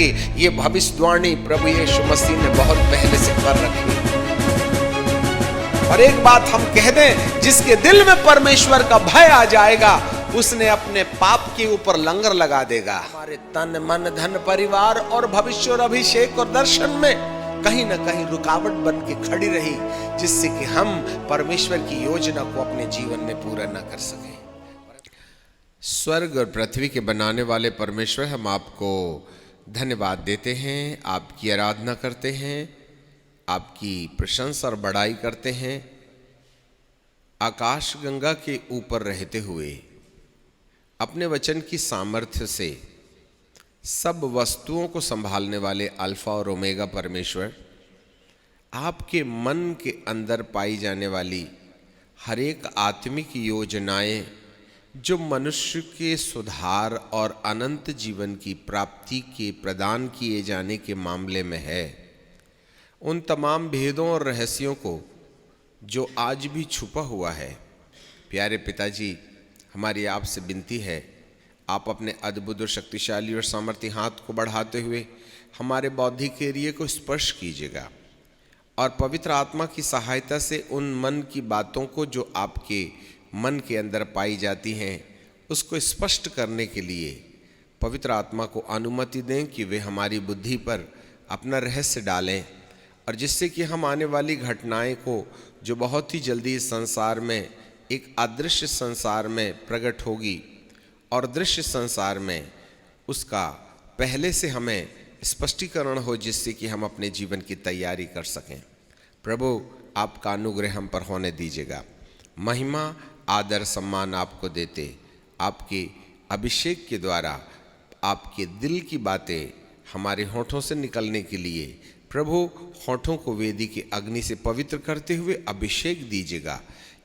ये भविष्यवाणी प्रभु यीशु मसीह ने बहुत पहले से कर रखी। और एक बात हम कह दें, जिसके दिल में परमेश्वर का भय आ जाएगा उसने अपने पाप के ऊपर लंगर लगा देगा। हमारे तन मन धन परिवार और भविष्य और अभिषेक और दर्शन में कहीं ना कहीं रुकावट बन के खड़ी रही, जिससे कि हम परमेश्वर की योजना को अपने जीवन में पूरा न कर सके। स्वर्ग और पृथ्वी के बनाने वाले परमेश्वर, हम आपको धन्यवाद देते हैं, आपकी आराधना करते हैं, आपकी प्रशंसा और बड़ाई करते हैं। आकाश गंगा के ऊपर रहते हुए अपने वचन की सामर्थ्य से सब वस्तुओं को संभालने वाले अल्फा और ओमेगा परमेश्वर, आपके मन के अंदर पाई जाने वाली हर एक आत्मिक योजनाएं जो मनुष्य के सुधार और अनंत जीवन की प्राप्ति के प्रदान किए जाने के मामले में है, उन तमाम भेदों और रहस्यों को जो आज भी छुपा हुआ है, प्यारे पिताजी, हमारी आपसे विनती है, आप अपने अद्भुत और शक्तिशाली और सामर्थ्य हाथ को बढ़ाते हुए हमारे बौद्धिक एरिया को स्पर्श कीजिएगा और पवित्र आत्मा की सहायता से उन मन की बातों को जो आपके मन के अंदर पाई जाती हैं उसको स्पष्ट करने के लिए पवित्र आत्मा को अनुमति दें कि वे हमारी बुद्धि पर अपना रहस्य डालें, और जिससे कि हम आने वाली घटनाएं को जो बहुत ही जल्दी इस संसार में एक अदृश्य संसार में प्रकट होगी और दृश्य संसार में उसका पहले से हमें स्पष्टीकरण हो, जिससे कि हम अपने जीवन की तैयारी कर सकें। प्रभु, आपका अनुग्रह हम पर होने दीजिएगा। महिमा आदर सम्मान आपको देते, आपके अभिषेक के द्वारा आपके दिल की बातें हमारे होठों से निकलने के लिए प्रभु होठों को वेदी के अग्नि से पवित्र करते हुए अभिषेक दीजिएगा,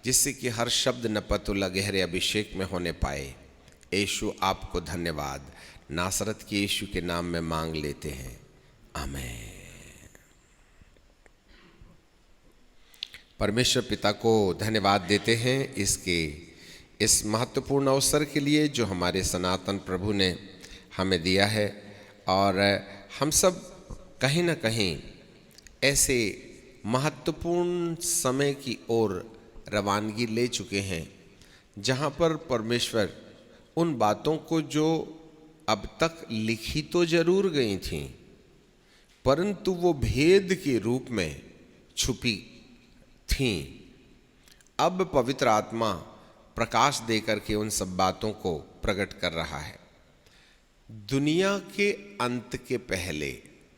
जिससे कि हर शब्द नपतुल्ला गहरे अभिषेक में होने पाए। यीशु, आपको धन्यवाद। नासरत के यीशु के नाम में मांग लेते हैं, आमीन। परमेश्वर पिता को धन्यवाद देते हैं इस महत्वपूर्ण अवसर के लिए जो हमारे सनातन प्रभु ने हमें दिया है, और हम सब कहीं ना कहीं ऐसे महत्वपूर्ण समय की ओर रवानगी ले चुके हैं जहाँ पर परमेश्वर उन बातों को जो अब तक लिखी तो जरूर गई थीं, परंतु वो भेद के रूप में छुपी थीं, अब पवित्र आत्मा प्रकाश देकर के उन सब बातों को प्रकट कर रहा है। दुनिया के अंत के पहले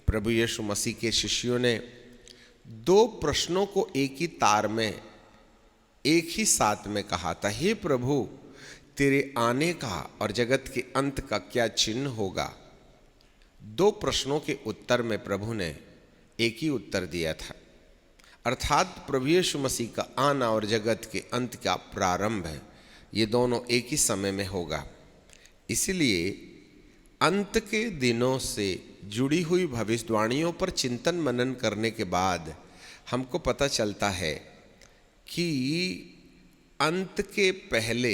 प्रभु यीशु मसीह के शिष्यों ने दो प्रश्नों को एक ही तार में एक ही साथ में कहा था, हे प्रभु, तेरे आने का और जगत के अंत का क्या चिन्ह होगा। दो प्रश्नों के उत्तर में प्रभु ने एक ही उत्तर दिया था, अर्थात प्रभु यीशु मसीह का आना और जगत के अंत का प्रारंभ है, ये दोनों एक ही समय में होगा। इसलिए अंत के दिनों से जुड़ी हुई भविष्यवाणियों पर चिंतन मनन करने के बाद हमको पता चलता है कि अंत के पहले,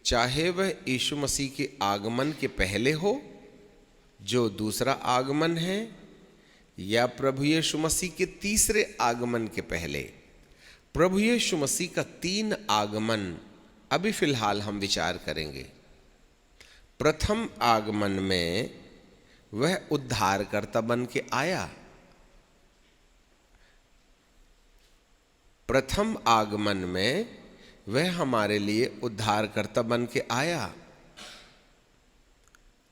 चाहे वह यीशु मसीह के आगमन के पहले हो जो दूसरा आगमन है, या प्रभु यीशु मसीह के तीसरे आगमन के पहले, प्रभु यीशु मसीह का 3 आगमन अभी फिलहाल हम विचार करेंगे। प्रथम आगमन में वह उद्धारकर्ता बन के आया। प्रथम आगमन में वह हमारे लिए उद्धारकर्ता बन के आया।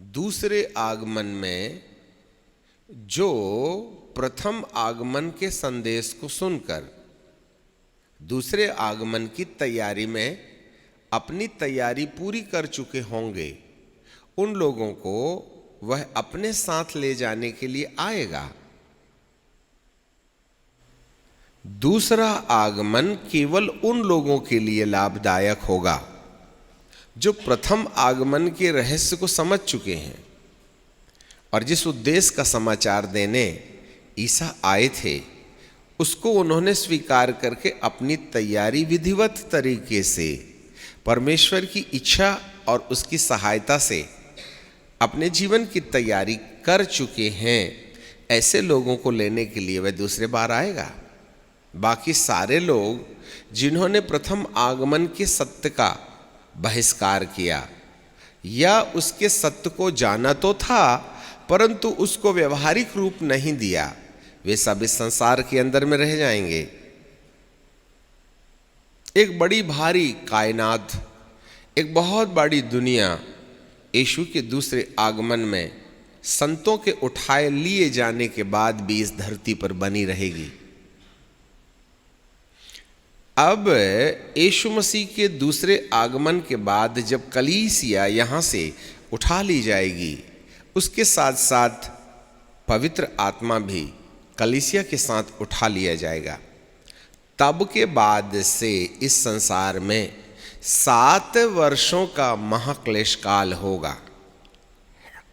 दूसरे आगमन में जो प्रथम आगमन के संदेश को सुनकर दूसरे आगमन की तैयारी में अपनी तैयारी पूरी कर चुके होंगे, उन लोगों को वह अपने साथ ले जाने के लिए आएगा। दूसरा आगमन केवल उन लोगों के लिए लाभदायक होगा जो प्रथम आगमन के रहस्य को समझ चुके हैं और जिस उद्देश्य का समाचार देने ईसा आए थे उसको उन्होंने स्वीकार करके अपनी तैयारी विधिवत तरीके से परमेश्वर की इच्छा और उसकी सहायता से अपने जीवन की तैयारी कर चुके हैं, ऐसे लोगों को लेने के लिए वह दूसरे बार आएगा। बाकी सारे लोग जिन्होंने प्रथम आगमन के सत्य का बहिष्कार किया या उसके सत्य को जाना तो था परंतु उसको व्यवहारिक रूप नहीं दिया, वे सब इस संसार के अंदर में रह जाएंगे। एक बड़ी भारी कायनात, एक बहुत बड़ी दुनिया यीशु के दूसरे आगमन में संतों के उठाए लिए जाने के बाद भी इस धरती पर बनी रहेगी। अब यीशु मसीह के दूसरे आगमन के बाद जब कलीसिया यहाँ से उठा ली जाएगी, उसके साथ साथ पवित्र आत्मा भी कलीसिया के साथ उठा लिया जाएगा। तब के बाद से इस संसार में 7 वर्षों का महाक्लेश काल होगा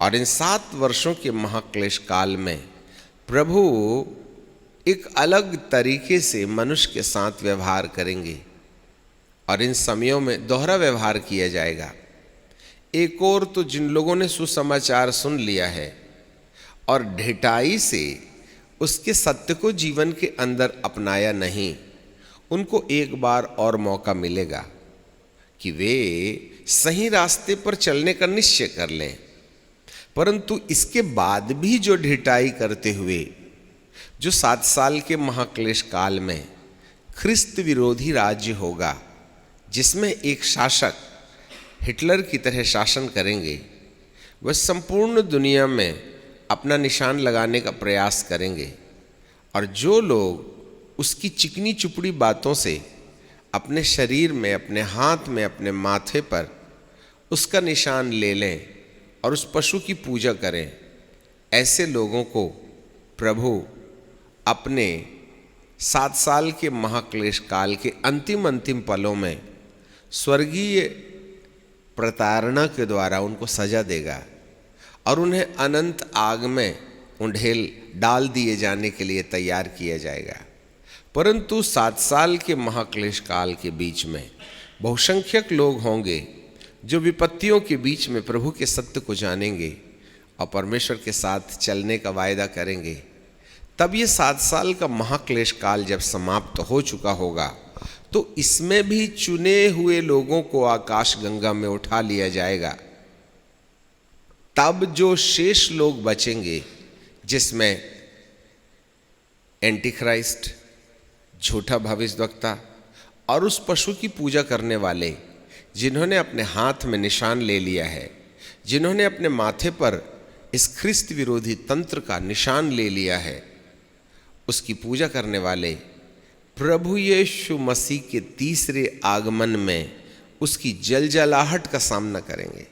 और इन 7 वर्षों के महाक्लेश काल में प्रभु एक अलग तरीके से मनुष्य के साथ व्यवहार करेंगे और इन समयों में दोहरा व्यवहार किया जाएगा। एक और तो जिन लोगों ने सुसमाचार सुन लिया है और ढिठाई से उसके सत्य को जीवन के अंदर अपनाया नहीं, उनको एक बार और मौका मिलेगा कि वे सही रास्ते पर चलने का निश्चय कर लें। परंतु इसके बाद भी जो ढिठाई करते हुए जो 7 साल के महाक्लेश काल में ख्रिस्त विरोधी राज्य होगा, जिसमें एक शासक हिटलर की तरह शासन करेंगे, वह संपूर्ण दुनिया में अपना निशान लगाने का प्रयास करेंगे और जो लोग उसकी चिकनी चुपड़ी बातों से अपने शरीर में, अपने हाथ में, अपने माथे पर उसका निशान ले लें और उस पशु की पूजा करें, ऐसे लोगों को प्रभु अपने 7 साल के महाक्लेश काल के अंतिम पलों में स्वर्गीय प्रताड़ना के द्वारा उनको सजा देगा और उन्हें अनंत आग में उंडेल डाल दिए जाने के लिए तैयार किया जाएगा। परंतु 7 साल के महाक्लेश काल के बीच में बहुसंख्यक लोग होंगे जो विपत्तियों के बीच में प्रभु के सत्य को जानेंगे और परमेश्वर के साथ चलने का वायदा करेंगे। तब ये 7 साल का महाक्लेश काल जब समाप्त हो चुका होगा तो इसमें भी चुने हुए लोगों को आकाश गंगा में उठा लिया जाएगा। तब जो शेष लोग बचेंगे, जिसमें एंटीक्राइस्ट, झूठा भविष्यवक्ता और उस पशु की पूजा करने वाले जिन्होंने अपने हाथ में निशान ले लिया है, जिन्होंने अपने माथे पर इस ख्रिस्त विरोधी तंत्र का निशान ले लिया है, उसकी पूजा करने वाले प्रभु यीशु मसीह के तीसरे आगमन में उसकी जलजलाहट का सामना करेंगे।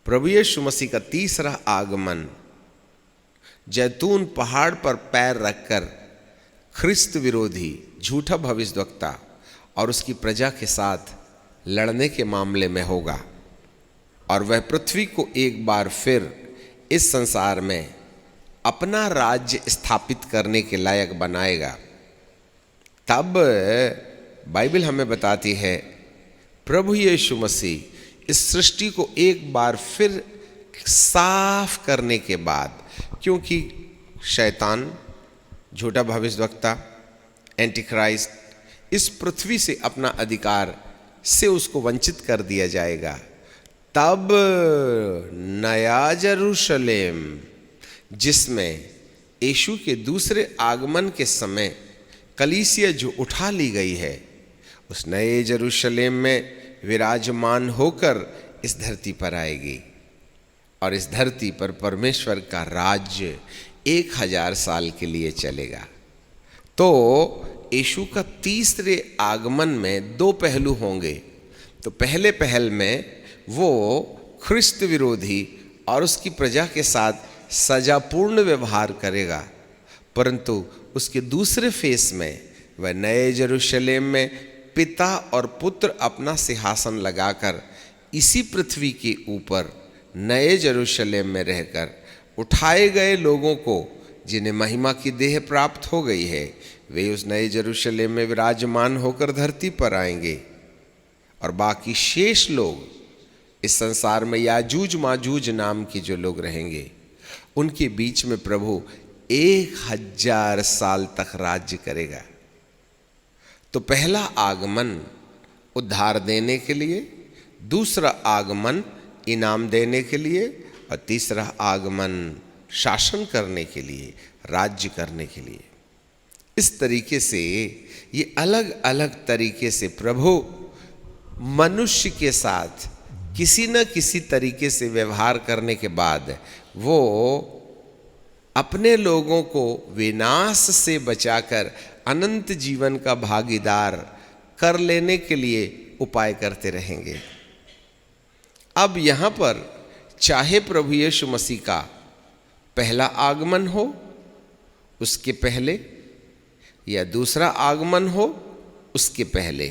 प्रभु यीशु मसीह का तीसरा आगमन जैतून पहाड़ पर पैर रखकर ख्रिस्त विरोधी झूठा भविष्यवक्ता और उसकी प्रजा के साथ लड़ने के मामले में होगा और वह पृथ्वी को एक बार फिर इस संसार में अपना राज्य स्थापित करने के लायक बनाएगा। तब बाइबल हमें बताती है प्रभु यीशु मसीह इस सृष्टि को एक बार फिर साफ करने के बाद, क्योंकि शैतान, झूठा भविष्यवक्ता, एंटीक्राइस्ट इस पृथ्वी से अपना अधिकार से उसको वंचित कर दिया जाएगा, तब नया यरूशलेम जिसमें यीशु के दूसरे आगमन के समय कलीसिया जो उठा ली गई है, उस नए यरूशलेम में विराजमान होकर इस धरती पर आएगी और इस धरती पर परमेश्वर का राज्य 1000 साल के लिए चलेगा। तो यीशु का तीसरे आगमन में 2 पहलू होंगे। तो पहले पहल में वो ख्रिस्त विरोधी और उसकी प्रजा के साथ सजापूर्ण व्यवहार करेगा, परंतु उसके दूसरे फेस में वह नए यरूशलेम में पिता और पुत्र अपना सिंहासन लगाकर इसी पृथ्वी के ऊपर नए यरूशलेम में रहकर उठाए गए लोगों को, जिन्हें महिमा की देह प्राप्त हो गई है, वे उस नए यरूशलेम में विराजमान होकर धरती पर आएंगे और बाकी शेष लोग इस संसार में याजूज माजूज नाम के जो लोग रहेंगे, उनके बीच में प्रभु 1000 साल तक राज्य करेगा। तो पहला आगमन उद्धार देने के लिए, दूसरा आगमन इनाम देने के लिए, और तीसरा आगमन शासन करने के लिए, राज्य करने के लिए। इस तरीके से ये अलग अलग तरीके से प्रभु मनुष्य के साथ किसी न किसी तरीके से व्यवहार करने के बाद वो अपने लोगों को विनाश से बचाकर अनंत जीवन का भागीदार कर लेने के लिए उपाय करते रहेंगे। अब यहाँ पर चाहे प्रभु यीशु मसीह का पहला आगमन हो उसके पहले, या दूसरा आगमन हो उसके पहले,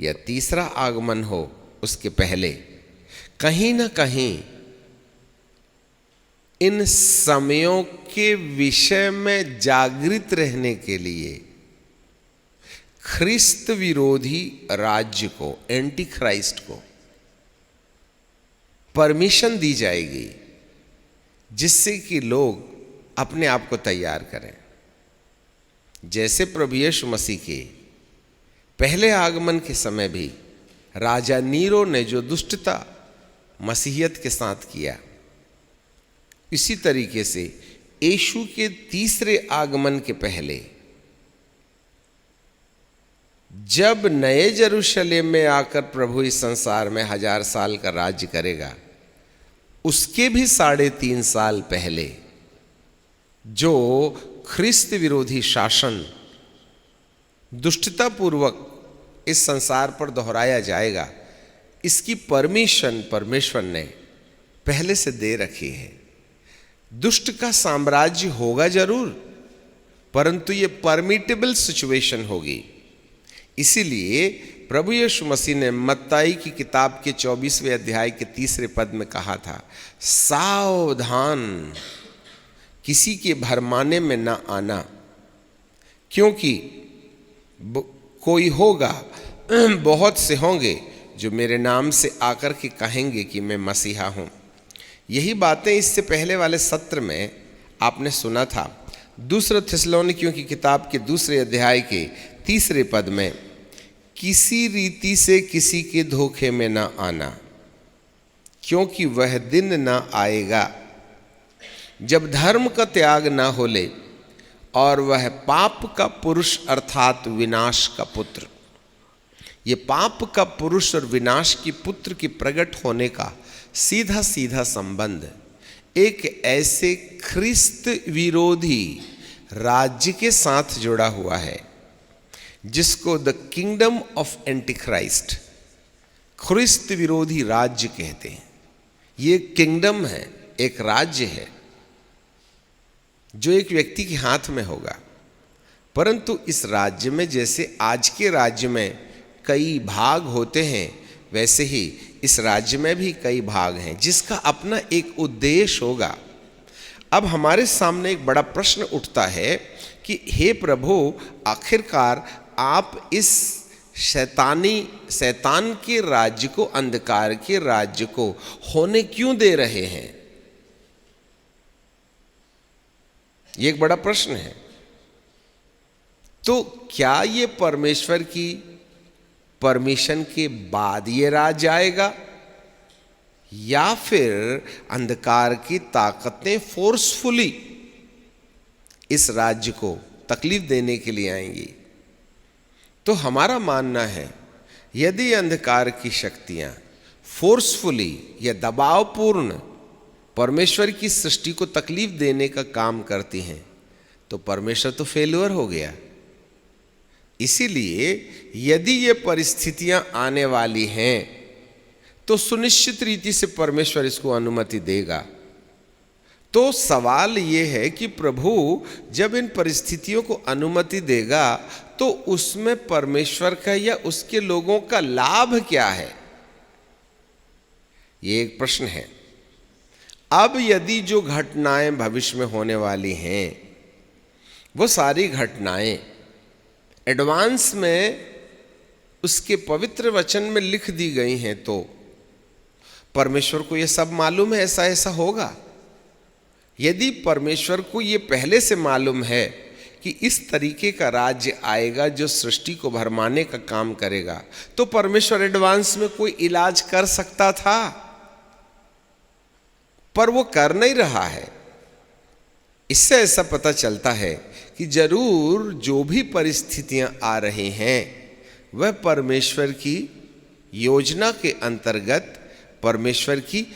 या तीसरा आगमन हो उसके पहले, कहीं ना कहीं इन समयों के विषय में जागृत रहने के लिए ख्रिस्त विरोधी राज्य को, एंटी क्राइस्ट को परमिशन दी जाएगी, जिससे कि लोग अपने आप को तैयार करें। जैसे प्रभु यीशु मसीह के पहले आगमन के समय भी राजा नीरो ने जो दुष्टता मसीहियत के साथ किया, इसी तरीके से यीशु के तीसरे आगमन के पहले जब नए यरूशलेम में आकर प्रभु इस संसार में 1000 साल का राज्य करेगा, उसके भी 3.5 साल पहले जो ख्रिस्त विरोधी शासन दुष्टतापूर्वक इस संसार पर दोहराया जाएगा, इसकी परमिशन परमेश्वर ने पहले से दे रखी है। दुष्ट का साम्राज्य होगा जरूर, परंतु ये परमिटेबल सिचुएशन होगी। इसीलिए प्रभु यीशु मसीह ने मत्ताई की किताब के 24वें अध्याय के 3 पद में कहा था, सावधान, किसी के भरमाने में न आना, क्योंकि कोई होगा, बहुत से होंगे जो मेरे नाम से आकर के कहेंगे कि मैं मसीहा हूँ। यही बातें इससे पहले वाले सत्र में आपने सुना था। 2 थिस्सलुनीकियों की किताब के 2 अध्याय के 3 पद में, किसी रीति से किसी के धोखे में न आना, क्योंकि वह दिन न आएगा जब धर्म का त्याग न होले और वह पाप का पुरुष अर्थात विनाश का पुत्र। ये पाप का पुरुष और विनाश की पुत्र के प्रकट होने का सीधा सीधा संबंध एक ऐसे ख्रिस्त विरोधी राज्य के साथ जुड़ा हुआ है जिसको द किंगडम ऑफ एंटीक्राइस्ट, ख्रिस्त विरोधी राज्य कहते हैं। ये किंगडम है, एक राज्य है जो एक व्यक्ति के हाथ में होगा, परंतु इस राज्य में जैसे आज के राज्य में कई भाग होते हैं, वैसे ही इस राज्य में भी कई भाग हैं जिसका अपना एक उद्देश्य होगा। अब हमारे सामने एक बड़ा प्रश्न उठता है कि हे प्रभु, आखिरकार आप इस शैतान के राज्य को, अंधकार के राज्य को होने क्यों दे रहे हैं? ये एक बड़ा प्रश्न है। तो क्या ये परमेश्वर की परमिशन के बाद ये राज आएगा, या फिर अंधकार की ताकतें फोर्सफुली इस राज्य को तकलीफ देने के लिए आएंगी? तो हमारा मानना है, यदि अंधकार की शक्तियां फोर्सफुली या दबावपूर्ण परमेश्वर की सृष्टि को तकलीफ देने का काम करती हैं, तो परमेश्वर तो फेल्योर हो गया। इसीलिए यदि ये परिस्थितियां आने वाली हैं तो सुनिश्चित रीति से परमेश्वर इसको अनुमति देगा। तो सवाल ये है कि प्रभु जब इन परिस्थितियों को अनुमति देगा तो उसमें परमेश्वर का या उसके लोगों का लाभ क्या है? ये एक प्रश्न है। अब यदि जो घटनाएं भविष्य में होने वाली हैं वो सारी घटनाएं एडवांस में उसके पवित्र वचन में लिख दी गई हैं, तो परमेश्वर को ये सब मालूम है, ऐसा ऐसा होगा। यदि परमेश्वर को ये पहले से मालूम है कि इस तरीके का राज्य आएगा जो सृष्टि को भरमाने का काम करेगा, तो परमेश्वर एडवांस में कोई इलाज कर सकता था, पर वो कर नहीं रहा है। इससे ऐसा पता चलता है कि जरूर जो भी परिस्थितियां आ रही हैं वह परमेश्वर की योजना के अंतर्गत, परमेश्वर की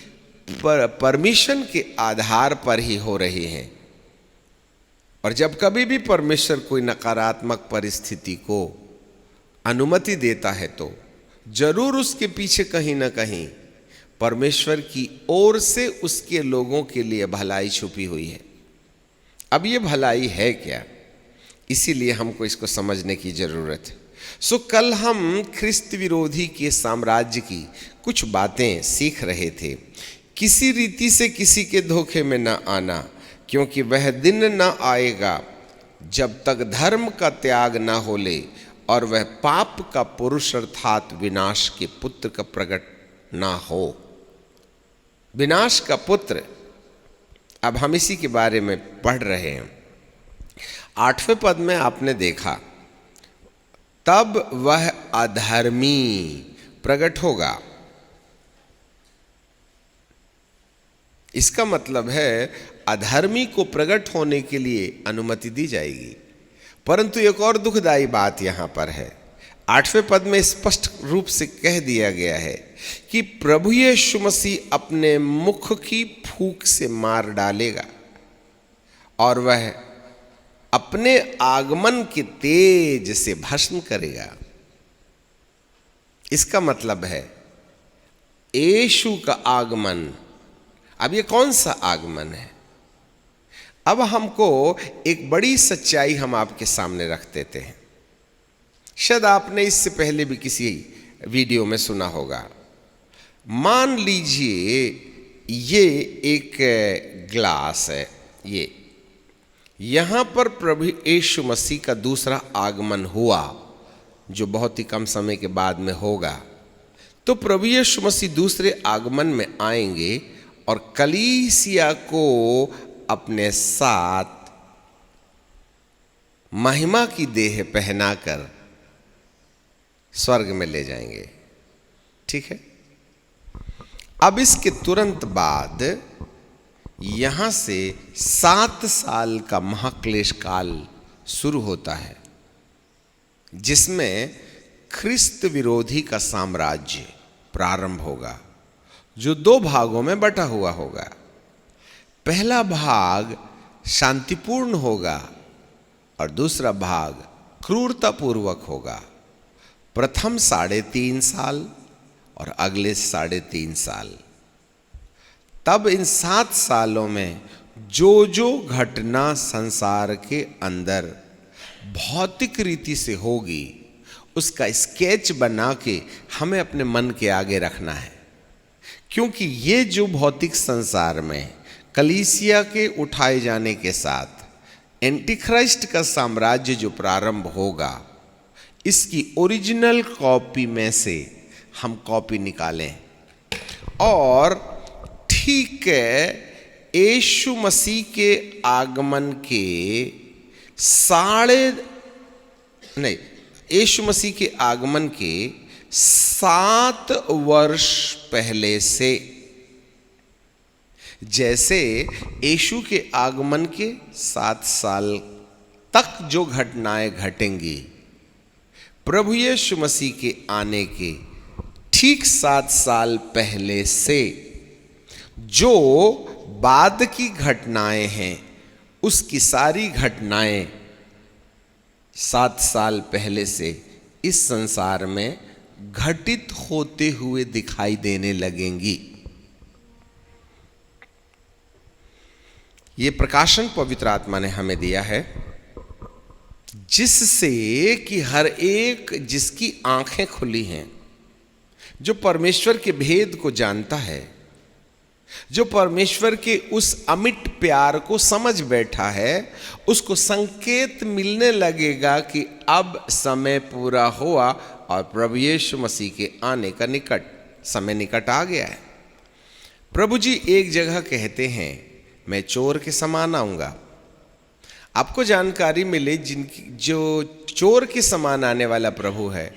परमिशन के आधार पर ही हो रही हैं। और जब कभी भी परमेश्वर कोई नकारात्मक परिस्थिति को अनुमति देता है तो जरूर उसके पीछे कहीं ना कहीं परमेश्वर की ओर से उसके लोगों के लिए भलाई छुपी हुई है। अब ये भलाई है क्या, इसीलिए हमको इसको समझने की जरूरत है। सो कल हम ख्रिस्त विरोधी के साम्राज्य की कुछ बातें सीख रहे थे। किसी रीति से किसी के धोखे में न आना, क्योंकि वह दिन न आएगा जब तक धर्म का त्याग न हो ले और वह पाप का पुरुष अर्थात विनाश के पुत्र का प्रकट ना हो। विनाश का पुत्र, अब हम इसी के बारे में पढ़ रहे हैं। 8वें पद में आपने देखा, तब वह अधर्मी प्रकट होगा। इसका मतलब है अधर्मी को प्रकट होने के लिए अनुमति दी जाएगी। परंतु एक और दुखदाई बात यहां पर है। 8वें पद में स्पष्ट रूप से कह दिया गया है कि प्रभु यीशु मसीह अपने मुख की फूंक से मार डालेगा और वह अपने आगमन के तेज से भस्म करेगा। इसका मतलब है यीशु का आगमन। अब ये कौन सा आगमन है? अब हमको एक बड़ी सच्चाई हम आपके सामने रख देते हैं। शायद आपने इससे पहले भी किसी वीडियो में सुना होगा। मान लीजिए ये एक ग्लास है, ये यहाँ पर प्रभु यीशु मसीह का दूसरा आगमन हुआ जो बहुत ही कम समय के बाद में होगा। तो प्रभु यीशु मसीह दूसरे आगमन में आएंगे और कलीसिया को अपने साथ महिमा की देह पहनाकर स्वर्ग में ले जाएंगे। ठीक है। अब इसके तुरंत बाद यहां से 7 साल का महाक्लेश काल शुरू होता है, जिसमें ख्रिस्त विरोधी का साम्राज्य प्रारंभ होगा, जो 2 भागों में बटा हुआ होगा। पहला भाग शांतिपूर्ण होगा और दूसरा भाग क्रूरतापूर्वक होगा। प्रथम 3.5 साल और अगले 3.5 साल। तब इन 7 सालों में जो जो घटना संसार के अंदर भौतिक रीति से होगी, उसका स्केच बना के हमें अपने मन के आगे रखना है। क्योंकि ये जो भौतिक संसार में कलीसिया के उठाए जाने के साथ एंटीक्राइस्ट का साम्राज्य जो प्रारंभ होगा, इसकी ओरिजिनल कॉपी में से हम कॉपी निकालें और ठीक यीशु मसीह के आगमन के यीशु मसीह के आगमन के 7 वर्ष पहले से, जैसे यीशु के आगमन के 7 साल तक जो घटनाएं घटेंगी, प्रभु यीशु मसीह के आने के ठीक 7 साल पहले से जो बाद की घटनाएं हैं, उसकी सारी घटनाएं 7 साल पहले से इस संसार में घटित होते हुए दिखाई देने लगेंगी। ये प्रकाशन पवित्र आत्मा ने हमें दिया है, जिससे कि हर एक जिसकी आंखें खुली हैं, जो परमेश्वर के भेद को जानता है, जो परमेश्वर के उस अमिट प्यार को समझ बैठा है, उसको संकेत मिलने लगेगा कि अब समय पूरा हुआ और प्रभु यीशु मसीह के आने का समय निकट आ गया है। प्रभु जी एक जगह कहते हैं, मैं चोर के समान आऊंगा। आपको जानकारी मिले जो चोर के समान आने वाला प्रभु है,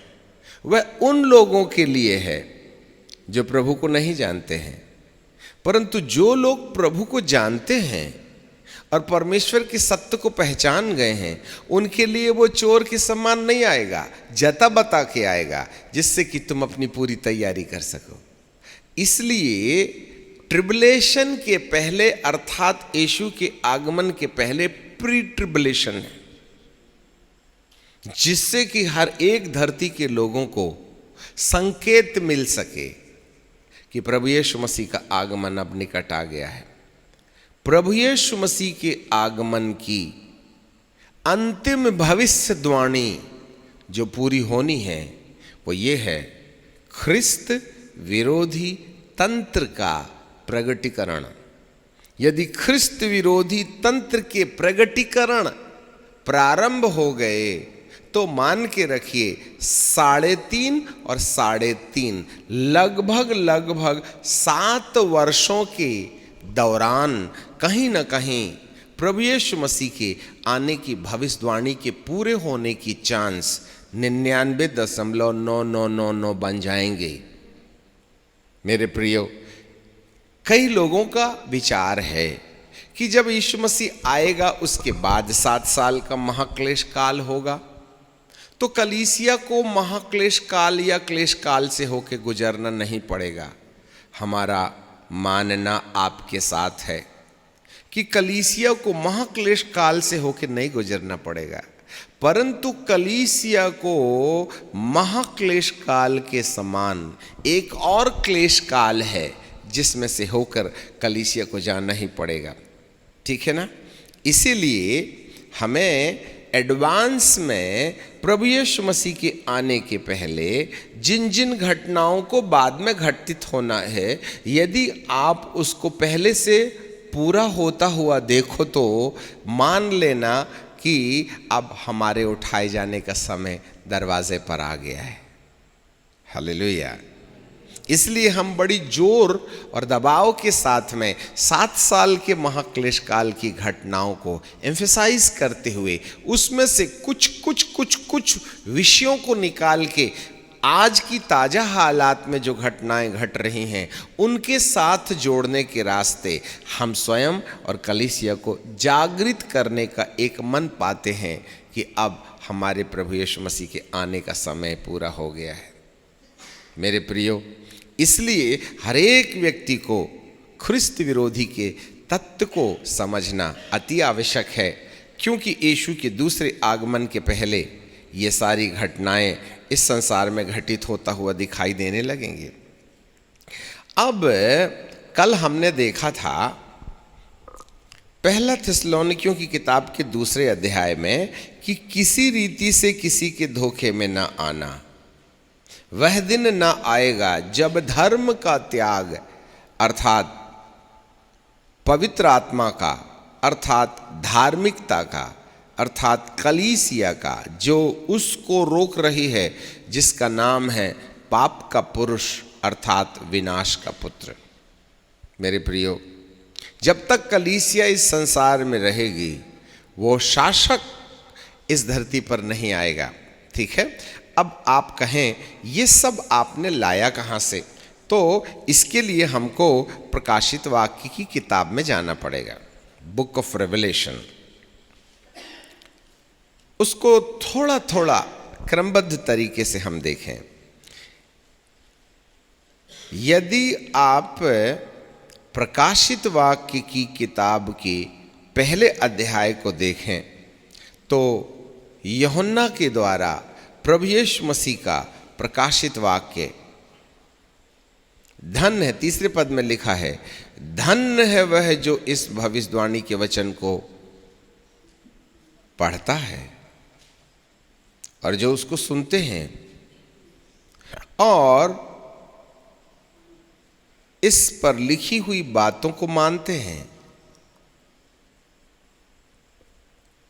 वह उन लोगों के लिए है जो प्रभु को नहीं जानते हैं। परंतु जो लोग प्रभु को जानते हैं और परमेश्वर के सत्य को पहचान गए हैं, उनके लिए वो चोर के समान नहीं आएगा, जता बता के आएगा, जिससे कि तुम अपनी पूरी तैयारी कर सको। इसलिए ट्रिबुलेशन के पहले, अर्थात यीशु के आगमन के पहले प्री ट्रिबुलेशन है, जिससे कि हर एक धरती के लोगों को संकेत मिल सके कि प्रभु यीशु मसीह का आगमन अब निकट आ गया है। प्रभु यीशु मसीह के आगमन की अंतिम भविष्यवाणी जो पूरी होनी है, वो ये है, ख्रिस्त विरोधी तंत्र का प्रगटीकरण। यदि ख्रिस्त विरोधी तंत्र के प्रगटीकरण प्रारंभ हो गए तो मान के रखिए 3.5 और 3.5 लगभग 7 वर्षों के दौरान कहीं ना कहीं प्रभु यीशु मसीह के आने की भविष्यवाणी के पूरे होने की चांस 99.9999 बन जाएंगे। मेरे प्रियो, कई लोगों का विचार है कि जब यीशु मसीह आएगा उसके बाद 7 साल का महाक्लेश काल होगा, तो कलीसिया को महाक्लेश काल या क्लेश काल से होकर गुजरना नहीं पड़ेगा। हमारा मानना आपके साथ है कि कलीसिया को महाक्लेश काल से होकर नहीं गुजरना पड़ेगा, परंतु कलीसिया को महाक्लेश काल के समान एक और क्लेश काल है जिसमें से होकर कलीसिया को जाना ही पड़ेगा। ठीक है ना? इसीलिए हमें एडवांस में प्रभु यीशु मसीह के आने के पहले जिन जिन घटनाओं को बाद में घटित होना है, यदि आप उसको पहले से पूरा होता हुआ देखो तो मान लेना कि अब हमारे उठाए जाने का समय दरवाजे पर आ गया है। हालेलुया। इसलिए हम बड़ी जोर और दबाव के साथ में 7 साल के महाक्लेश काल की घटनाओं को एम्फेसाइज करते हुए उसमें से कुछ विषयों को निकाल के आज की ताज़ा हालात में जो घटनाएं घट रही हैं उनके साथ जोड़ने के रास्ते हम स्वयं और कलीसिया को जागृत करने का एक मन पाते हैं कि अब हमारे प्रभु यीशु मसीह के आने का समय पूरा हो गया है। मेरे प्रियो, इसलिए हर एक व्यक्ति को ख्रिस्त विरोधी के तत्व को समझना अति आवश्यक है, क्योंकि यीशु के दूसरे आगमन के पहले ये सारी घटनाएं इस संसार में घटित होता हुआ दिखाई देने लगेंगे। अब कल हमने देखा था पहला थिस्सलुनीकियों की किताब के 2 अध्याय में कि किसी रीति से किसी के धोखे में न आना। वह दिन न आएगा जब धर्म का त्याग अर्थात पवित्र आत्मा का, अर्थात धार्मिकता का, अर्थात कलीसिया का, जो उसको रोक रही है, जिसका नाम है पाप का पुरुष अर्थात विनाश का पुत्र। मेरे प्रियो, जब तक कलीसिया इस संसार में रहेगी वो शासक इस धरती पर नहीं आएगा। ठीक है? अब आप कहें ये सब आपने लाया कहाँ से, तो इसके लिए हमको प्रकाशित वाक्य की किताब में जाना पड़ेगा, बुक ऑफ रेवलेशन। उसको थोड़ा थोड़ा क्रमबद्ध तरीके से हम देखें। यदि आप प्रकाशित वाक्य की किताब के पहले अध्याय को देखें तो यूहन्ना के द्वारा प्रभु यीशु मसीह का प्रकाशित वाक्य धन्य है, 3 पद में लिखा है, धन्य है वह जो इस भविष्यवाणी के वचन को पढ़ता है और जो उसको सुनते हैं और इस पर लिखी हुई बातों को मानते हैं,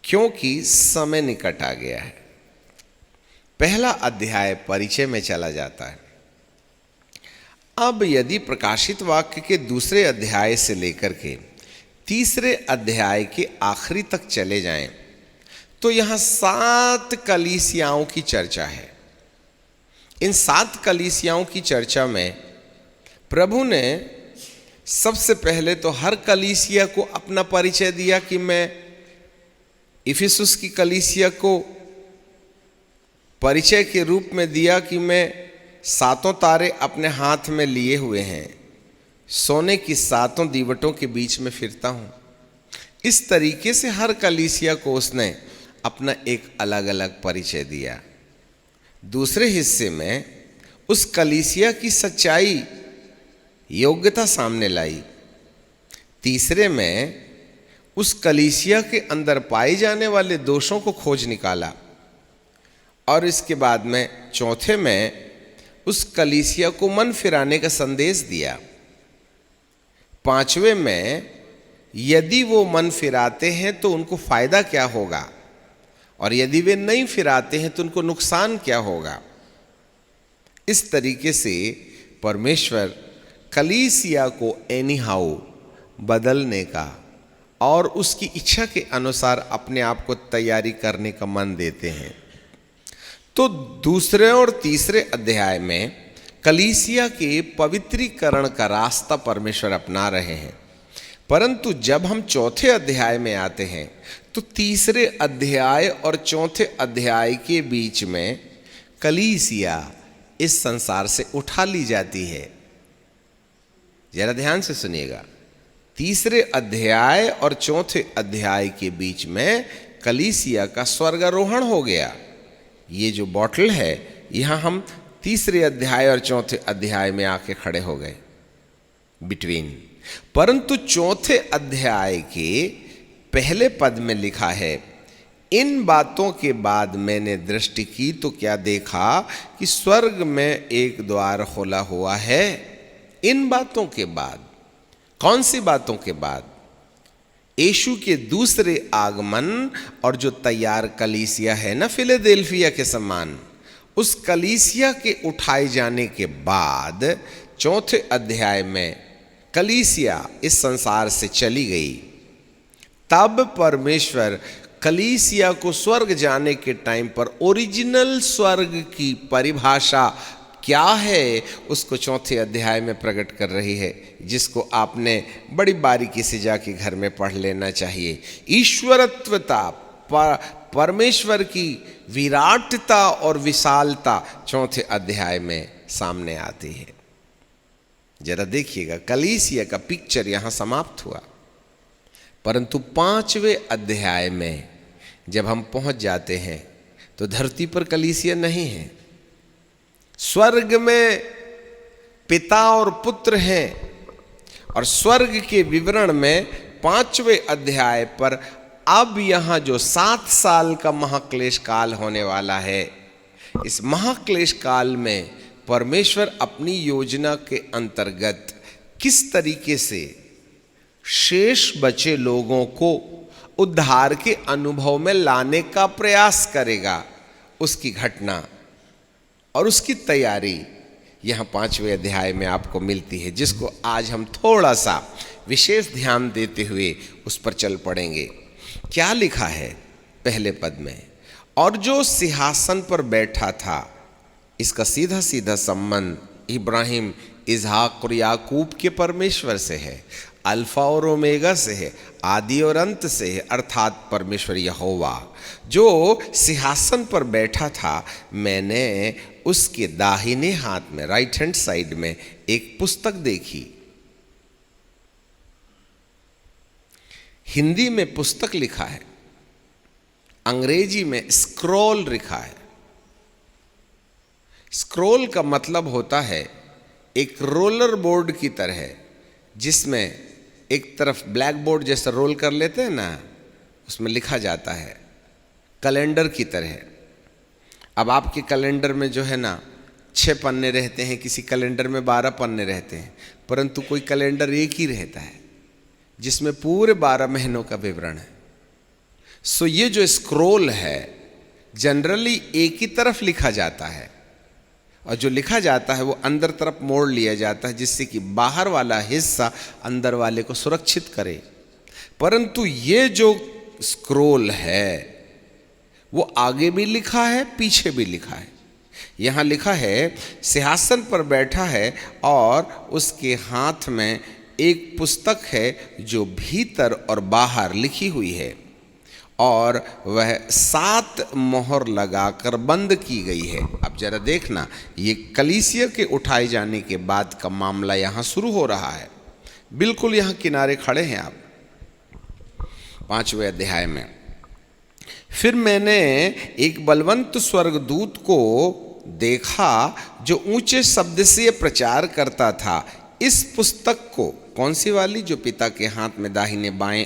क्योंकि समय निकट आ गया है। पहला अध्याय परिचय में चला जाता है। अब यदि प्रकाशित वाक्य के दूसरे अध्याय से लेकर के तीसरे अध्याय के आखिरी तक चले जाएं तो यहाँ 7 कलीसियाओं की चर्चा है। इन 7 कलीसियाओं की चर्चा में प्रभु ने सबसे पहले तो हर कलीसिया को अपना परिचय दिया कि मैं इफिसुस की कलीसिया को परिचय के रूप में दिया कि मैं 7 तारे अपने हाथ में लिए हुए हैं, सोने की 7 दीवटों के बीच में फिरता हूं। इस तरीके से हर कलीसिया को उसने अपना एक अलग अलग परिचय दिया। दूसरे हिस्से में उस कलीसिया की सच्चाई, योग्यता सामने लाई। तीसरे में उस कलीसिया के अंदर पाए जाने वाले दोषों को खोज निकाला। और इसके बाद में चौथे में उस कलीसिया को मन फिराने का संदेश दिया। 5वें में यदि वो मन फिराते हैं तो उनको फायदा क्या होगा, और यदि वे नहीं फिराते हैं तो उनको नुकसान क्या होगा। इस तरीके से परमेश्वर कलीसिया को एनीहाउ बदलने का और उसकी इच्छा के अनुसार अपने आप को तैयारी करने का मन देते हैं। तो दूसरे और तीसरे अध्याय में कलीसिया के पवित्रीकरण का रास्ता परमेश्वर अपना रहे हैं। परंतु जब हम चौथे अध्याय में आते हैं तो तीसरे अध्याय और चौथे अध्याय के बीच में कलीसिया इस संसार से उठा ली जाती है। जरा ध्यान से सुनिएगा, तीसरे अध्याय और चौथे अध्याय के बीच में कलीसिया का स्वर्गारोहण हो गया। ये जो बॉटल है, यहाँ हम तीसरे अध्याय और चौथे अध्याय में आके खड़े हो गए बिटवीन। परंतु चौथे अध्याय के पहले पद में लिखा है, इन बातों के बाद मैंने दृष्टि की तो क्या देखा कि स्वर्ग में एक द्वार खोला हुआ है। इन बातों के बाद, कौन सी बातों के बाद? यीशु के दूसरे आगमन और जो तैयार कलीसिया है ना फिलाडेल्फिया के समान, उस कलीसिया के उठाए जाने के बाद चौथे अध्याय में कलीसिया इस संसार से चली गई। तब परमेश्वर कलीसिया को स्वर्ग जाने के टाइम पर ओरिजिनल स्वर्ग की परिभाषा क्या है उसको चौथे अध्याय में प्रकट कर रही है, जिसको आपने बड़ी बारीकी से जाके घर में पढ़ लेना चाहिए। ईश्वरत्वता, परमेश्वर की विराटता और विशालता चौथे अध्याय में सामने आती है। जरा देखिएगा, कलीसिया का पिक्चर यहां समाप्त हुआ। परंतु 5वें अध्याय में जब हम पहुंच जाते हैं तो धरती पर कलीसिया नहीं है, स्वर्ग में पिता और पुत्र हैं। और स्वर्ग के विवरण में 5वें अध्याय पर अब यहाँ जो 7 साल का महाक्लेश काल होने वाला है, इस महाक्लेश काल में परमेश्वर अपनी योजना के अंतर्गत किस तरीके से शेष बचे लोगों को उद्धार के अनुभव में लाने का प्रयास करेगा, उसकी घटना और उसकी तैयारी यहाँ 5वें अध्याय में आपको मिलती है, जिसको आज हम थोड़ा सा विशेष ध्यान देते हुए उस पर चल पड़ेंगे। क्या लिखा है पहले पद में? और जो सिंहासन पर बैठा था, इसका सीधा सीधा संबंध इब्राहिम, इसहाक और याकूब के परमेश्वर से है, अल्फा और ओमेगा से है, आदि और अंत से है, अर्थात परमेश्वर यहोवा जो सिंहासन पर बैठा था। मैंने उसके दाहिने हाथ में, राइट हैंड साइड में एक पुस्तक देखी। हिंदी में पुस्तक लिखा है, अंग्रेजी में स्क्रॉल लिखा है। स्क्रॉल का मतलब होता है एक रोलर बोर्ड की तरह, जिसमें एक तरफ ब्लैक बोर्ड जैसा रोल कर लेते हैं ना, उसमें लिखा जाता है, कैलेंडर की तरह। अब आपके कैलेंडर में जो है ना 6 पन्ने रहते हैं, किसी कैलेंडर में 12 पन्ने रहते हैं, परंतु कोई कैलेंडर एक ही रहता है जिसमें पूरे 12 महीनों का विवरण है। सो ये जो स्क्रॉल है जनरली एक ही तरफ लिखा जाता है, और जो लिखा जाता है वो अंदर तरफ मोड़ लिया जाता है, जिससे कि बाहर वाला हिस्सा अंदर वाले को सुरक्षित करे। परंतु ये जो स्क्रोल है वो आगे भी लिखा है, पीछे भी लिखा है। यहाँ लिखा है सिंहासन पर बैठा है और उसके हाथ में एक पुस्तक है जो भीतर और बाहर लिखी हुई है, और वह 7 मोहर लगाकर बंद की गई है। अब जरा देखना, ये कलीसिया के उठाए जाने के बाद का मामला यहाँ शुरू हो रहा है। बिल्कुल यहाँ किनारे खड़े हैं आप 5वें अध्याय में। फिर मैंने एक बलवंत स्वर्गदूत को देखा जो ऊंचे शब्द से प्रचार करता था, इस पुस्तक को, कौन सी वाली, जो पिता के हाथ में दाहिने बाएं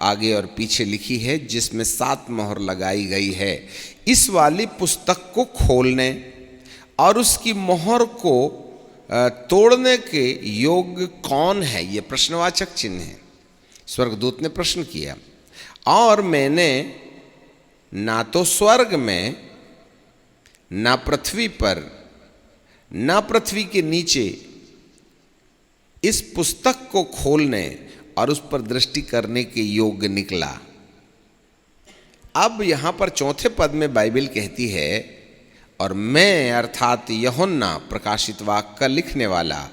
आगे और पीछे लिखी है, जिसमें 7 मोहर लगाई गई है, इस वाली पुस्तक को खोलने और उसकी मोहर को तोड़ने के योग्य कौन है? ये प्रश्नवाचक चिन्ह है। स्वर्गदूत ने प्रश्न किया, और मैंने ना तो स्वर्ग में, ना पृथ्वी पर, ना पृथ्वी के नीचे इस पुस्तक को खोलने और उस पर दृष्टि करने के योग्य निकला। अब यहां पर 4 पद में बाइबल कहती है, और मैं अर्थात यूहन्ना प्रकाशित वाक्य का लिखने वाला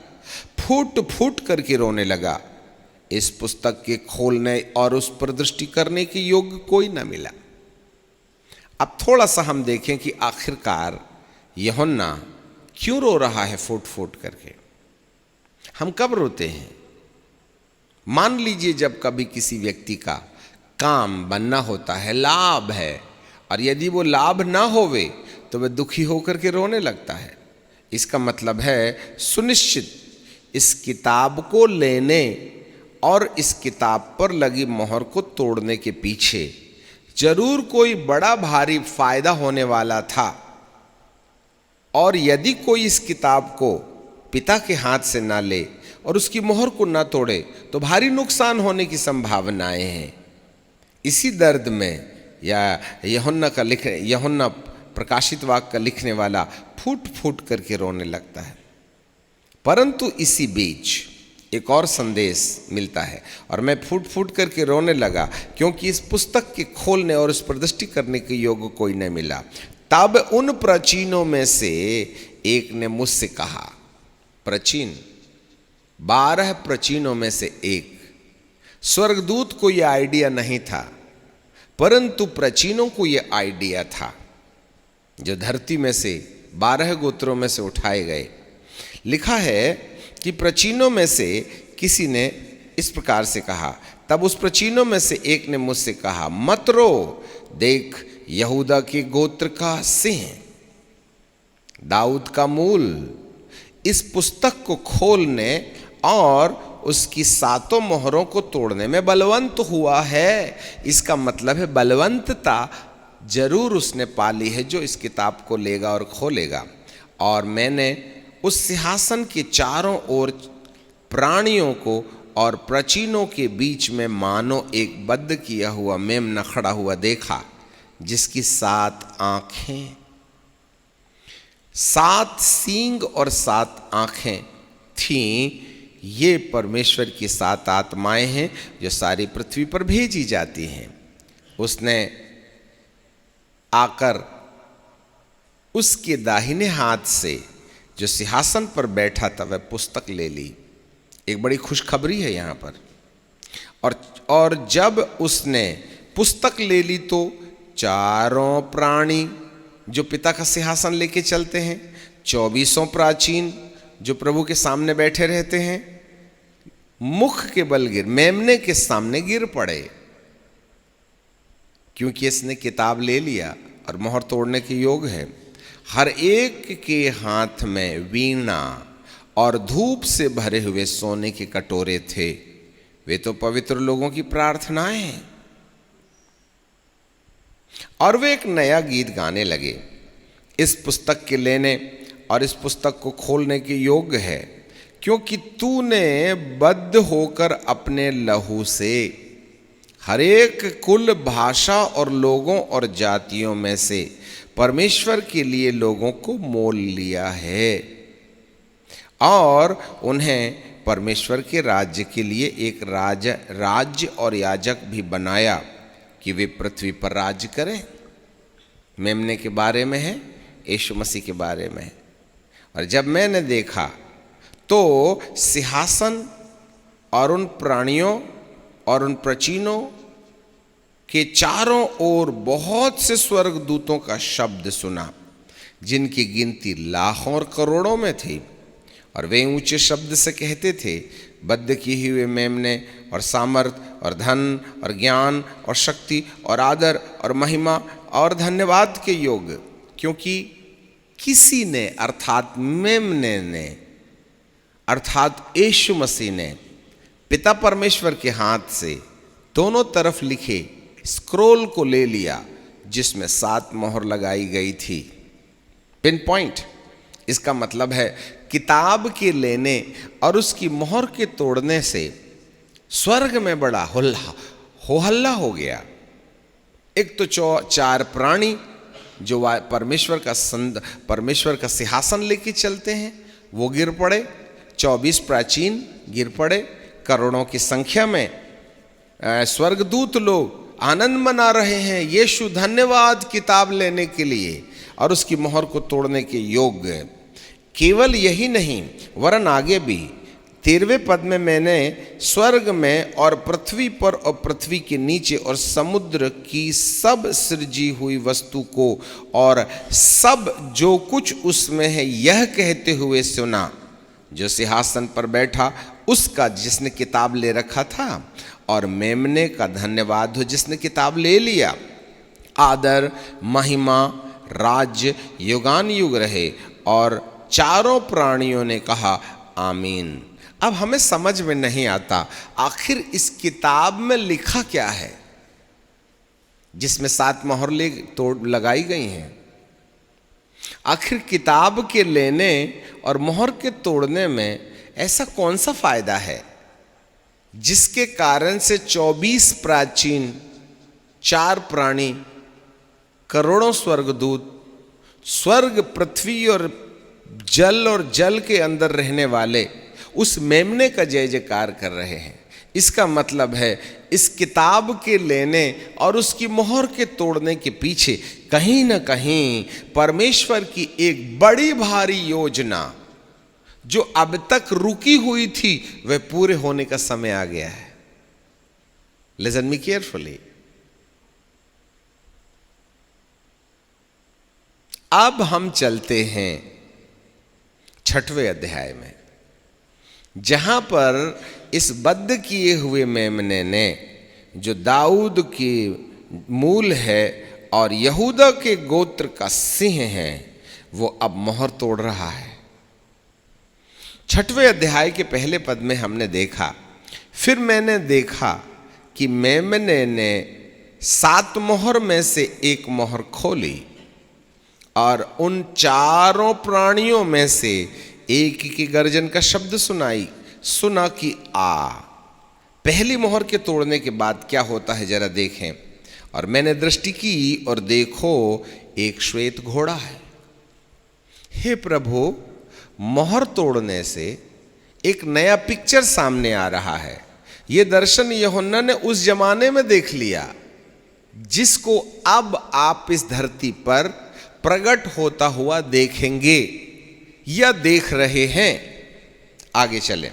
फूट फूट करके रोने लगा। इस पुस्तक के खोलने और उस पर दृष्टि करने के योग्य कोई न मिला। अब थोड़ा सा हम देखें कि आखिरकार यूहन्ना क्यों रो रहा है फूट फूट करके। हम कब रोते हैं? मान लीजिए जब कभी किसी व्यक्ति का काम बनना होता है, लाभ है, और यदि वो लाभ ना होवे तो वह दुखी होकर के रोने लगता है। इसका मतलब है सुनिश्चित इस किताब को लेने और इस किताब पर लगी मोहर को तोड़ने के पीछे जरूर कोई बड़ा भारी फायदा होने वाला था, और यदि कोई इस किताब को पिता के हाथ से ना ले और उसकी मोहर को ना तोड़े तो भारी नुकसान होने की संभावनाएं हैं। इसी दर्द में या यूहन्ना प्रकाशित वाक्य का लिखने वाला फूट फूट करके रोने लगता है। परंतु इसी बीच एक और संदेश मिलता है, और मैं फूट फूट करके रोने लगा क्योंकि इस पुस्तक के खोलने और उस पर दृष्टि करने के योग्य कोई नहीं मिला। तब उन प्राचीनों में से एक ने मुझसे कहा, प्राचीन 12 प्राचीनों में से एक, स्वर्गदूत को यह आइडिया नहीं था, परंतु प्राचीनों को यह आइडिया था जो धरती में से 12 गोत्रों में से उठाए गए। लिखा है कि प्राचीनों में से किसी ने इस प्रकार से कहा, तब उस प्राचीनों में से एक ने मुझसे कहा, मत रो, देख यहूदा के गोत्र का सिंह, दाऊद का मूल, इस पुस्तक को खोलने और उसकी 7 मोहरों को तोड़ने में बलवंत हुआ है। इसका मतलब है बलवंतता जरूर उसने पाली है जो इस किताब को लेगा और खोलेगा। और मैंने उस सिंहासन के चारों ओर प्राणियों को और प्राचीनों के बीच में मानो एक बद्ध किया हुआ मेमना खड़ा हुआ देखा, जिसकी 7 आंखें, 7 सींग और 7 आंखें थीं। ये परमेश्वर की 7 आत्माएं हैं जो सारी पृथ्वी पर भेजी जाती हैं। उसने आकर उसके दाहिने हाथ से जो सिंहासन पर बैठा था वह पुस्तक ले ली। एक बड़ी खुशखबरी है यहाँ पर। और जब उसने पुस्तक ले ली तो चारों प्राणी जो पिता का सिंहासन लेके चलते हैं, 24 प्राचीन जो प्रभु के सामने बैठे रहते हैं, मुख के बल मेमने के सामने गिर पड़े, क्योंकि इसने किताब ले लिया और मोहर तोड़ने के योग है। हर एक के हाथ में वीणा और धूप से भरे हुए सोने के कटोरे थे। वे तो पवित्र लोगों की प्रार्थनाएं हैं। और वे एक नया गीत गाने लगे, इस पुस्तक के लेने और इस पुस्तक को खोलने के योग्य है, क्योंकि तूने बद्ध होकर अपने लहू से हर एक कुल, भाषा और लोगों और जातियों में से परमेश्वर के लिए लोगों को मोल लिया है और उन्हें परमेश्वर के राज्य के लिए एक राज्य और याजक भी बनाया कि वे पृथ्वी पर राज्य करें। मेमने के बारे में है, यीशु मसीह के बारे में है। और जब मैंने देखा तो सिंहासन और उन प्राणियों और उन प्राचीनों के चारों ओर बहुत से स्वर्गदूतों का शब्द सुना, जिनकी गिनती लाखों और करोड़ों में थी। और वे ऊंचे शब्द से कहते थे, बद्ध किए हुए मेमने और सामर्थ और धन और ज्ञान और शक्ति और आदर और महिमा और धन्यवाद के योग, क्योंकि किसी ने अर्थात मेमने ने अर्थात यीशु मसीह ने पिता परमेश्वर के हाथ से दोनों तरफ लिखे स्क्रोल को ले लिया, जिसमें 7 मोहर लगाई गई थी। पिन पॉइंट, इसका मतलब है किताब के लेने और उसकी मोहर के तोड़ने से स्वर्ग में बड़ा हो हल्ला हो गया। एक तो 4 प्राणी जो परमेश्वर का सिंहासन लेके चलते हैं वो गिर पड़े, 24 प्राचीन गिर पड़े, करोड़ों की संख्या में स्वर्गदूत लोग आनंद मना रहे हैं, यीशु धन्यवाद किताब लेने के लिए और उसकी मोहर को तोड़ने के योग्य। केवल यही नहीं वरन आगे भी 13वें पद में मैंने स्वर्ग में और पृथ्वी पर और पृथ्वी के नीचे और समुद्र की सब सृजी हुई वस्तु को और सब जो कुछ उसमें है यह कहते हुए सुना, जो सिंहासन पर बैठा उसका जिसने किताब ले रखा था और मेमने का धन्यवाद हो जिसने किताब ले लिया। आदर महिमा राज्य युगान युग रहे। और चारों प्राणियों ने कहा आमीन। अब हमें समझ में नहीं आता आखिर इस किताब में लिखा क्या है जिसमें 7 मोहर लगाई गई हैं। आखिर किताब के लेने और मोहर के तोड़ने में ऐसा कौन सा फायदा है जिसके कारण से 24 प्राचीन, 4 प्राणी, करोड़ों स्वर्गदूत, स्वर्ग पृथ्वी और जल के अंदर रहने वाले उस मेमने का जय जयकार कर रहे हैं। इसका मतलब है इस किताब के लेने और उसकी मोहर के तोड़ने के पीछे कहीं ना कहीं परमेश्वर की एक बड़ी भारी योजना जो अब तक रुकी हुई थी वह पूरे होने का समय आ गया है। Listen me carefully. अब हम चलते हैं 6वें अध्याय में, जहां पर इस बद्ध किए हुए मेमने ने जो दाऊद की मूल है और यहूदा के गोत्र का सिंह है वो अब मोहर तोड़ रहा है। 6वें अध्याय के पहले पद में हमने देखा, फिर मैंने देखा कि मेमने ने 7 मोहर में से एक मोहर खोली और उन चारों प्राणियों में से एक की गर्जन का शब्द सुना कि आ। पहली मोहर के तोड़ने के बाद क्या होता है जरा देखें। और मैंने दृष्टि की और देखो एक श्वेत घोड़ा है। हे प्रभु, मोहर तोड़ने से एक नया पिक्चर सामने आ रहा है। यह दर्शन यूहन्ना ने उस जमाने में देख लिया जिसको अब आप इस धरती पर प्रकट होता हुआ देखेंगे या देख रहे हैं। आगे चले।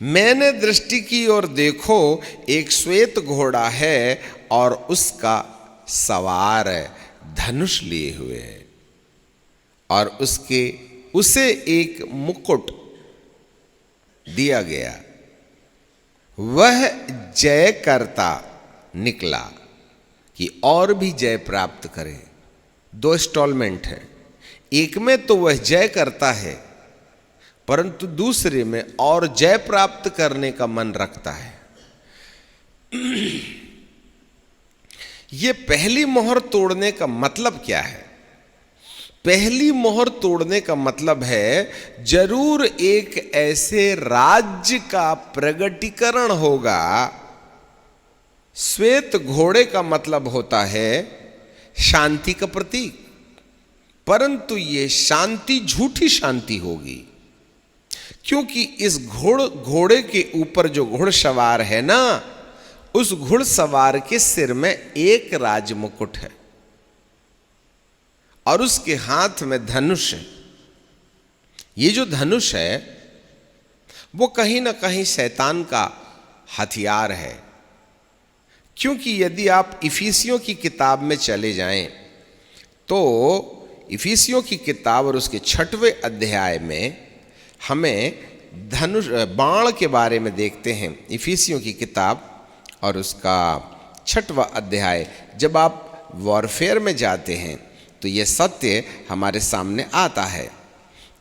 मैंने दृष्टि की और देखो एक श्वेत घोड़ा है और उसका सवार धनुष लिए हुए है और उसे एक मुकुट दिया गया। वह जय करता निकला कि और भी जय प्राप्त करे। 2 इंस्टॉलमेंट है। एक में तो वह जय करता है परंतु दूसरे में और जय प्राप्त करने का मन रखता है। यह पहली मोहर तोड़ने का मतलब क्या है? पहली मोहर तोड़ने का मतलब है जरूर एक ऐसे राज्य का प्रगटीकरण होगा। श्वेत घोड़े का मतलब होता है शांति का प्रतीक, परंतु ये शांति झूठी शांति होगी, क्योंकि इस घोड़े के ऊपर जो घुड़सवार है ना, उस घुड़सवार के सिर में एक राजमुकुट है और उसके हाथ में धनुष है। ये जो धनुष है वो कहीं ना कहीं शैतान का हथियार है, क्योंकि यदि आप इफिसियों की किताब में चले जाएं तो इफिसियों की किताब और उसके 6वें अध्याय में हमें धनुष बाण के बारे में देखते हैं। इफिसियों की किताब और उसका 6वां अध्याय, जब आप वॉरफेयर में जाते हैं तो ये सत्य हमारे सामने आता है,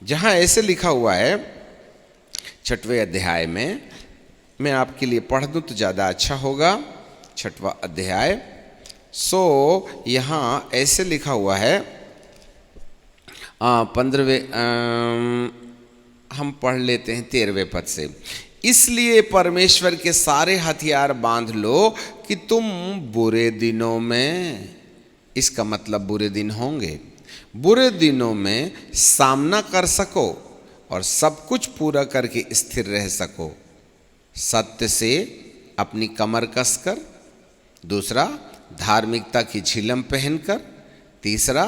जहाँ ऐसे लिखा हुआ है 6वें अध्याय में। मैं आपके लिए पढ़ दूँ तो ज़्यादा अच्छा होगा। 6वां अध्याय, सो यहाँ ऐसे लिखा हुआ है 15वें, हम पढ़ लेते हैं 13वें पद से। इसलिए परमेश्वर के सारे हथियार बांध लो कि तुम बुरे दिनों में, इसका मतलब बुरे दिन होंगे, बुरे दिनों में सामना कर सको और सब कुछ पूरा करके स्थिर रह सको। सत्य से अपनी कमर कसकर, दूसरा धार्मिकता की झिलम पहनकर, तीसरा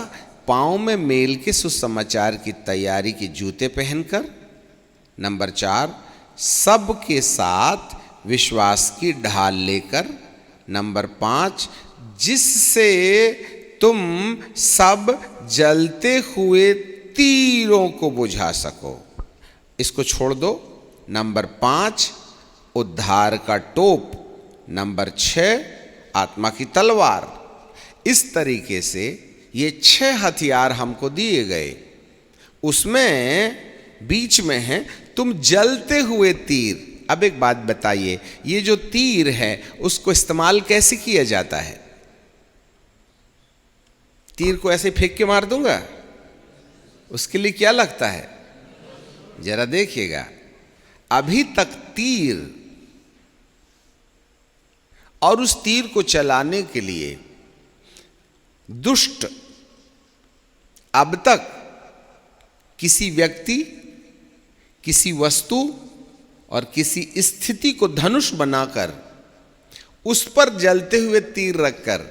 पाँव में मेल के सुसमाचार की तैयारी के जूते पहनकर, नंबर 4 सबके साथ विश्वास की ढाल लेकर, नंबर 5 जिससे तुम सब जलते हुए तीरों को बुझा सको। इसको छोड़ दो। नंबर 5 उद्धार का टोप, नंबर 6 आत्मा की तलवार। इस तरीके से ये 6 हथियार हमको दिए गए। उसमें बीच में है तुम जलते हुए तीर। अब एक बात बताइए, ये जो तीर है उसको इस्तेमाल कैसे किया जाता है? तीर को ऐसे फेंक के मार दूंगा? उसके लिए क्या लगता है? जरा देखिएगा, अभी तक तीर और उस तीर को चलाने के लिए दुष्ट अब तक किसी व्यक्ति, किसी वस्तु और किसी स्थिति को धनुष बनाकर उस पर जलते हुए तीर रखकर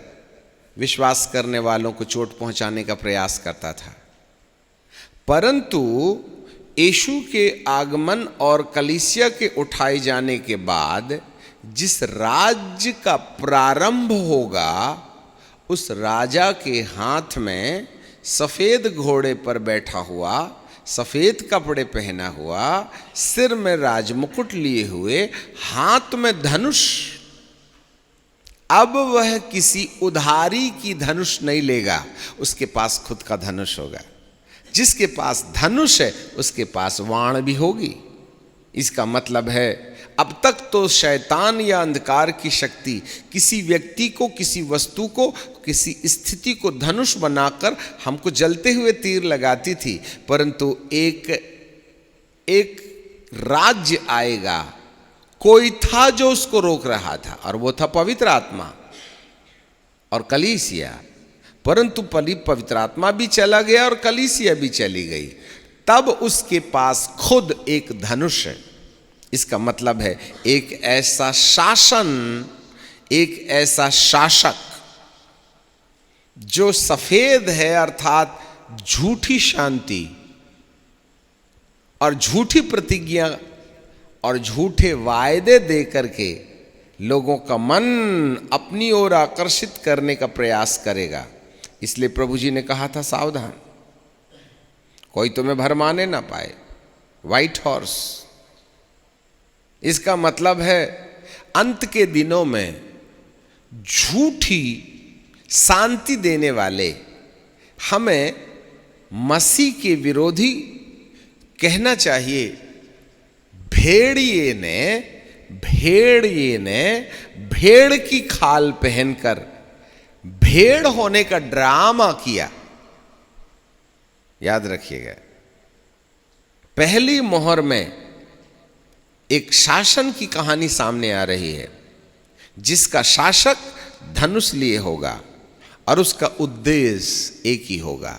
विश्वास करने वालों को चोट पहुंचाने का प्रयास करता था। परंतु यीशु के आगमन और कलीसिया के उठाए जाने के बाद जिस राज्य का प्रारंभ होगा, उस राजा के हाथ में सफेद घोड़े पर बैठा हुआ, सफेद कपड़े पहना हुआ, सिर में राजमुकुट लिए हुए, हाथ में धनुष। अब वह किसी उधारी की धनुष नहीं लेगा, उसके पास खुद का धनुष होगा। जिसके पास धनुष है उसके पास वाण भी होगी। इसका मतलब है अब तक तो शैतान या अंधकार की शक्ति किसी व्यक्ति को, किसी वस्तु को, किसी स्थिति को धनुष बनाकर हमको जलते हुए तीर लगाती थी, परंतु एक राज्य आएगा, कोई था जो उसको रोक रहा था, और वो था पवित्र आत्मा और कलीसिया। परंतु पवित्र आत्मा भी चला गया और कलीसिया भी चली गई। तब उसके पास खुद एक धनुष है। इसका मतलब है एक ऐसा शासन, एक ऐसा शासक जो सफेद है, अर्थात झूठी शांति और झूठी प्रतिज्ञा और झूठे वायदे दे करके लोगों का मन अपनी ओर आकर्षित करने का प्रयास करेगा। इसलिए प्रभु जी ने कहा था, सावधान, कोई तुम्हें भरमाने ना पाए। White horse. इसका मतलब है अंत के दिनों में झूठी शांति देने वाले हमें मसीह के विरोधी कहना चाहिए। भेड़िए ने भेड़ की खाल पहनकर भेड़ होने का ड्रामा किया। याद रखिएगा, पहली मोहर में एक शासन की कहानी सामने आ रही है, जिसका शासक धनुष लिए होगा और उसका उद्देश्य एक ही होगा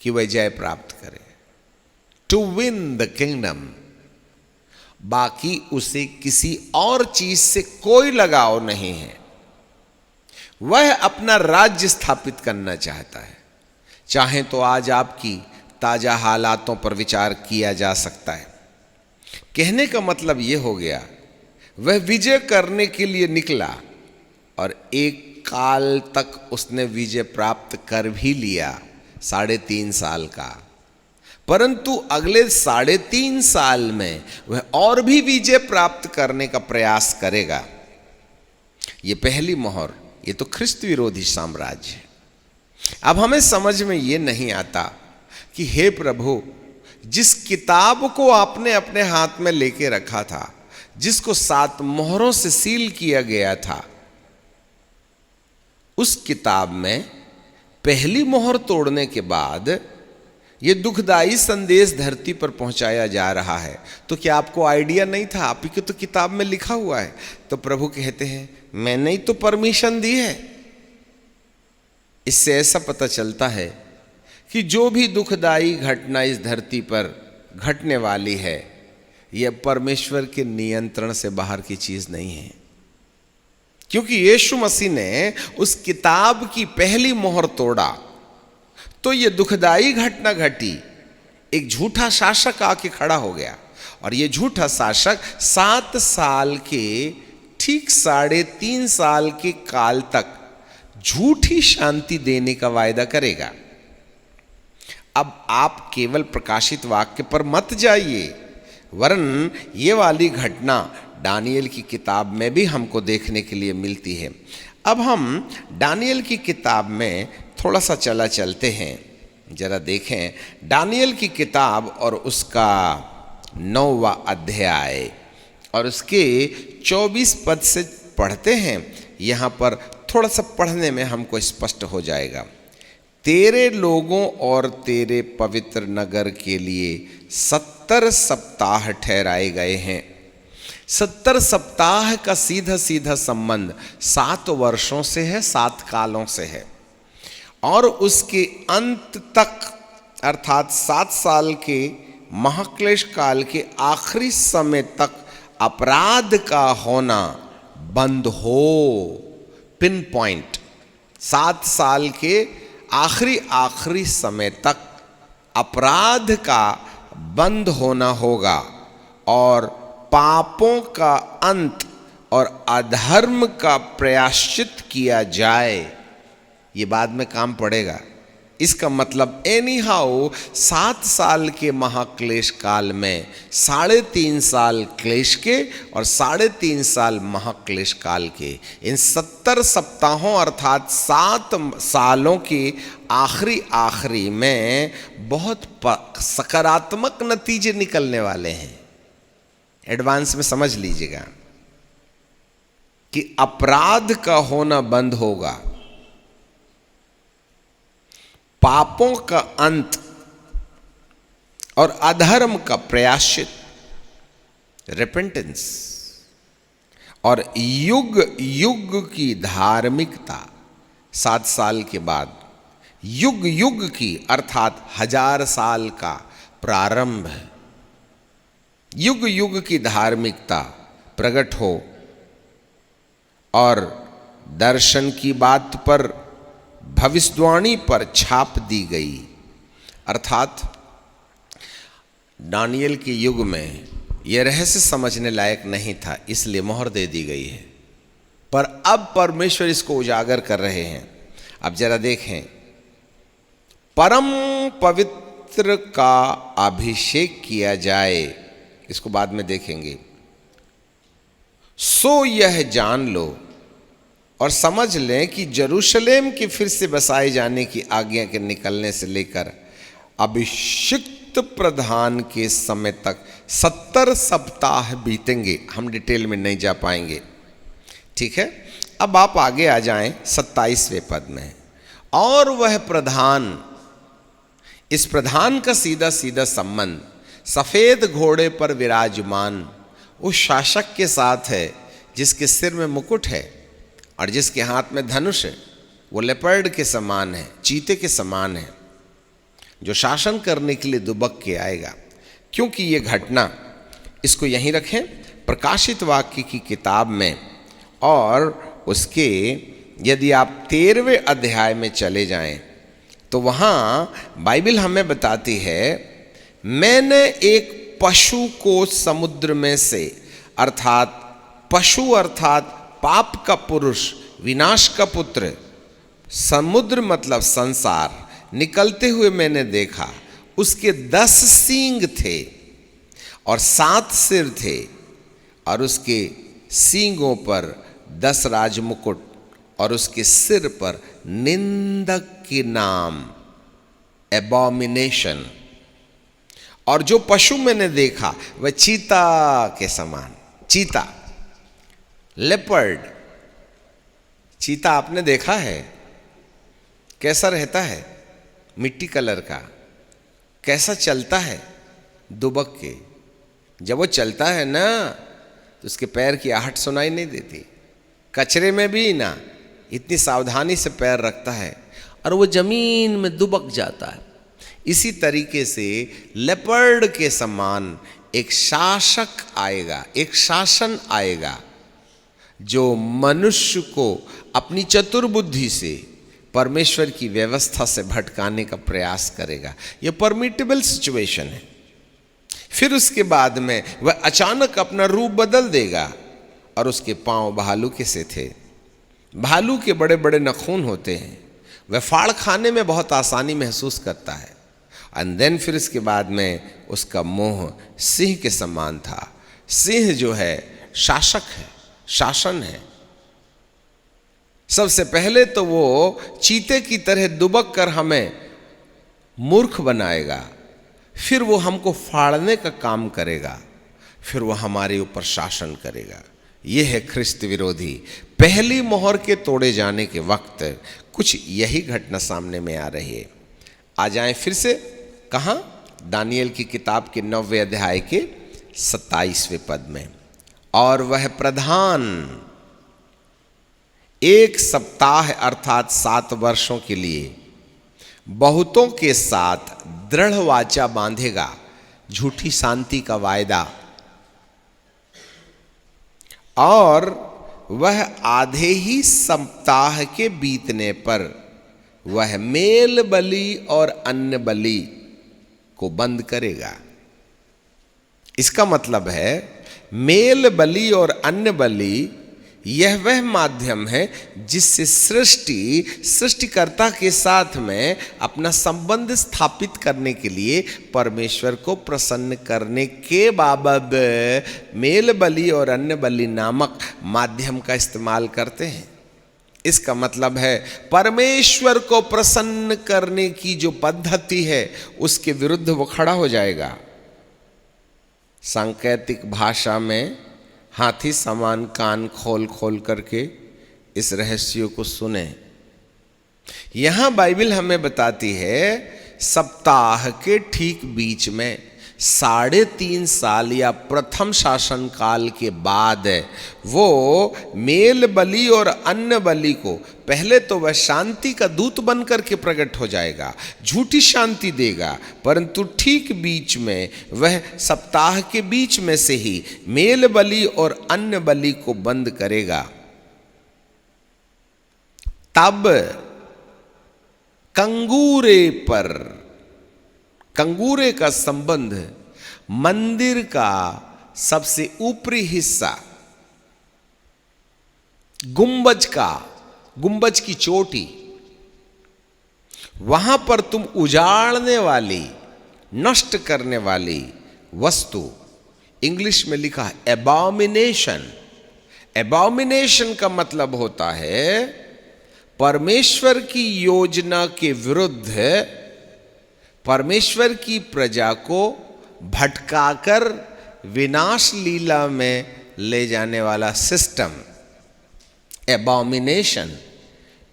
कि वह जय प्राप्त करे, टू विन द किंगडम। बाकी उसे किसी और चीज से कोई लगाव नहीं है। वह अपना राज्य स्थापित करना चाहता है। चाहे तो आज आपकी ताजा हालातों पर विचार किया जा सकता है। कहने का मतलब यह हो गया, वह विजय करने के लिए निकला और एक काल तक उसने विजय प्राप्त कर भी लिया, 3.5 साल का। परंतु अगले 3.5 साल में वह और भी विजय प्राप्त करने का प्रयास करेगा। यह पहली मोहर, ये तो ख्रिस्त विरोधी साम्राज्य है। अब हमें समझ में ये नहीं आता कि हे प्रभु, जिस किताब को आपने अपने हाथ में लेके रखा था, जिसको 7 मोहरों से सील किया गया था, उस किताब में पहली मोहर तोड़ने के बाद ये दुखदाई संदेश धरती पर पहुंचाया जा रहा है। तो क्या आपको आइडिया नहीं था? आप ही की तो किताब में लिखा हुआ है। तो प्रभु कहते हैं, मैंने ही तो परमिशन दी है। इससे ऐसा पता चलता है कि जो भी दुखदाई घटना इस धरती पर घटने वाली है, यह परमेश्वर के नियंत्रण से बाहर की चीज नहीं है। क्योंकि यीशु मसीह ने उस किताब की पहली मोहर तोड़ा तो यह दुखदाई घटना घटी। एक झूठा शासक आके खड़ा हो गया और यह झूठा शासक 7 साल के, ठीक 3.5 साल के काल तक झूठी शांति देने का वायदा करेगा। अब आप केवल प्रकाशित वाक्य पर मत जाइए, वरन ये वाली घटना दानियल की किताब में भी हमको देखने के लिए मिलती है। अब हम दानियल की किताब में थोड़ा सा चलते हैं, जरा देखें दानियल की किताब और उसका 9वां अध्याय और उसके 24 पद से पढ़ते हैं। यहाँ पर थोड़ा सा पढ़ने में हमको स्पष्ट हो जाएगा। तेरे लोगों और तेरे पवित्र नगर के लिए 70 सप्ताह ठहराए गए हैं। 70 सप्ताह का सीधा सीधा संबंध 7 वर्षों से है, 7 कालों से है। और उसके अंत तक अर्थात 7 साल के महाक्लेश काल के आखिरी समय तक अपराध का होना बंद हो। पिन पॉइंट, 7 साल के आखिरी समय तक अपराध का बंद होना होगा और पापों का अंत और अधर्म का प्रायश्चित किया जाए। ये बाद में काम पड़ेगा। इसका मतलब एनी हाउ 7 साल के महाक्लेश काल में 3.5 साल क्लेश के और 3.5 साल महाक्लेश काल के, इन 70 सप्ताहों अर्थात 7 सालों के आखिरी में बहुत सकारात्मक नतीजे निकलने वाले हैं। एडवांस में समझ लीजिएगा कि अपराध का होना बंद होगा, पापों का अंत और अधर्म का प्रायश्चित, रिपेंटेंस, और युग युग की धार्मिकता 7 साल के बाद, युग युग की अर्थात 1000 साल का प्रारंभ, युग युग की धार्मिकता प्रकट हो और दर्शन की बात पर, भविष्यवाणी पर छाप दी गई। अर्थात दानियल के युग में यह रहस्य समझने लायक नहीं था, इसलिए मोहर दे दी गई है। पर अब परमेश्वर इसको उजागर कर रहे हैं। अब जरा देखें, परम पवित्र का अभिषेक किया जाए, इसको बाद में देखेंगे। सो यह जान लो और समझ लें कि यरूशलेम के फिर से बसाए जाने की आज्ञा के निकलने से लेकर अभिषिक्त प्रधान के समय तक 70 सप्ताह बीतेंगे। हम डिटेल में नहीं जा पाएंगे, ठीक है। अब आप आगे आ जाएं 27वें पद में। और वह प्रधान, इस प्रधान का सीधा सीधा संबंध सफेद घोड़े पर विराजमान उस शासक के साथ है जिसके सिर में मुकुट है और जिसके हाथ में धनुष है वो लेपर्ड के समान है, चीते के समान है, जो शासन करने के लिए दुबक के आएगा। क्योंकि ये घटना, इसको यहीं रखें, प्रकाशित वाक्य की किताब में, और उसके यदि आप 13वें अध्याय में चले जाएं तो वहाँ बाइबल हमें बताती है, मैंने एक पशु को समुद्र में से, अर्थात पशु अर्थात पाप का पुरुष, विनाश का पुत्र, समुद्र मतलब संसार, निकलते हुए मैंने देखा। उसके 10 सींग थे और 7 सिर थे, और उसके सींगों पर 10 राजमुकुट, और उसके सिर पर निंदक के नाम, एबॉमिनेशन। और जो पशु मैंने देखा वह चीता के समान, चीता, लेपर्ड। चीता आपने देखा है कैसा रहता है? मिट्टी कलर का। कैसा चलता है? दुबक के। जब वो चलता है ना तो उसके पैर की आहट सुनाई नहीं देती। कचरे में भी ना इतनी सावधानी से पैर रखता है, और वो जमीन में दुबक जाता है। इसी तरीके से लेपर्ड के समान एक शासक आएगा, एक शासन आएगा, जो मनुष्य को अपनी चतुर बुद्धि से परमेश्वर की व्यवस्था से भटकाने का प्रयास करेगा। यह परमिटेबल सिचुएशन है। फिर उसके बाद में वह अचानक अपना रूप बदल देगा, और उसके पांव भालू के से थे। भालू के बड़े बड़े नखून होते हैं, वह फाड़ खाने में बहुत आसानी महसूस करता है। एंड देन फिर इसके बाद में उसका मुंह सिंह के समान था। सिंह जो है शासक है, शासन है। सबसे पहले तो वो चीते की तरह दुबक कर हमें मूर्ख बनाएगा, फिर वो हमको फाड़ने का काम करेगा, फिर वो हमारे ऊपर शासन करेगा। यह है ख्रिस्त विरोधी। पहली मोहर के तोड़े जाने के वक्त कुछ यही घटना सामने में आ रही है। आ जाएं फिर से, कहाँ? दानियल की किताब के 9वें अध्याय के 27वें पद में। और वह प्रधान 1 सप्ताह अर्थात 7 वर्षों के लिए बहुतों के साथ दृढ़ वाचा बांधेगा, झूठी शांति का वायदा, और वह आधे ही सप्ताह के बीतने पर वह मेल बलि और अन्न बलि को बंद करेगा। इसका मतलब है मेल बलि और अन्न बलि यह वह माध्यम है जिससे सृष्टिकर्ता के साथ में अपना संबंध स्थापित करने के लिए परमेश्वर को प्रसन्न करने के बाबत मेल बलि और अन्न बलि नामक माध्यम का इस्तेमाल करते हैं। इसका मतलब है परमेश्वर को प्रसन्न करने की जो पद्धति है उसके विरुद्ध वो खड़ा हो जाएगा। सांकेतिक भाषा में हाथी समान कान खोल खोल करके इस रहस्य को सुने। यहां बाइबल हमें बताती है सप्ताह के ठीक बीच में 3.5 साल या प्रथम शासन काल के बाद वो मेल बलि और अन्न बलि को, पहले तो वह शांति का दूत बनकर के प्रकट हो जाएगा, झूठी शांति देगा, परंतु ठीक बीच में वह सप्ताह के बीच में से ही मेल बलि और अन्न बलि को बंद करेगा। तब कंगूरे का संबंध मंदिर का सबसे ऊपरी हिस्सा, गुंबज की चोटी, वहां पर तुम उजाड़ने वाली, नष्ट करने वाली वस्तु, इंग्लिश में लिखा है एबॉमिनेशन। एबॉमिनेशन का मतलब होता है परमेश्वर की योजना के विरुद्ध परमेश्वर की प्रजा को भटकाकर विनाश लीला में ले जाने वाला सिस्टम, एबॉमिनेशन।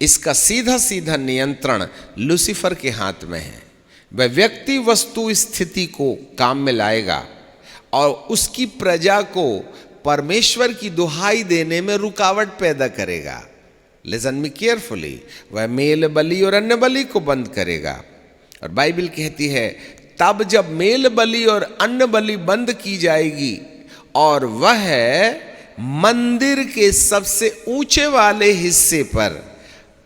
इसका सीधा सीधा नियंत्रण लूसीफर के हाथ में है। वह व्यक्ति वस्तु स्थिति को काम में लाएगा और उसकी प्रजा को परमेश्वर की दुहाई देने में रुकावट पैदा करेगा। लिसन मी केयरफुली, वह मेल बलि और अन्न बलि को बंद करेगा। और बाइबल कहती है तब जब मेल बलि और अन्न बलि बंद की जाएगी और वह मंदिर के सबसे ऊंचे वाले हिस्से पर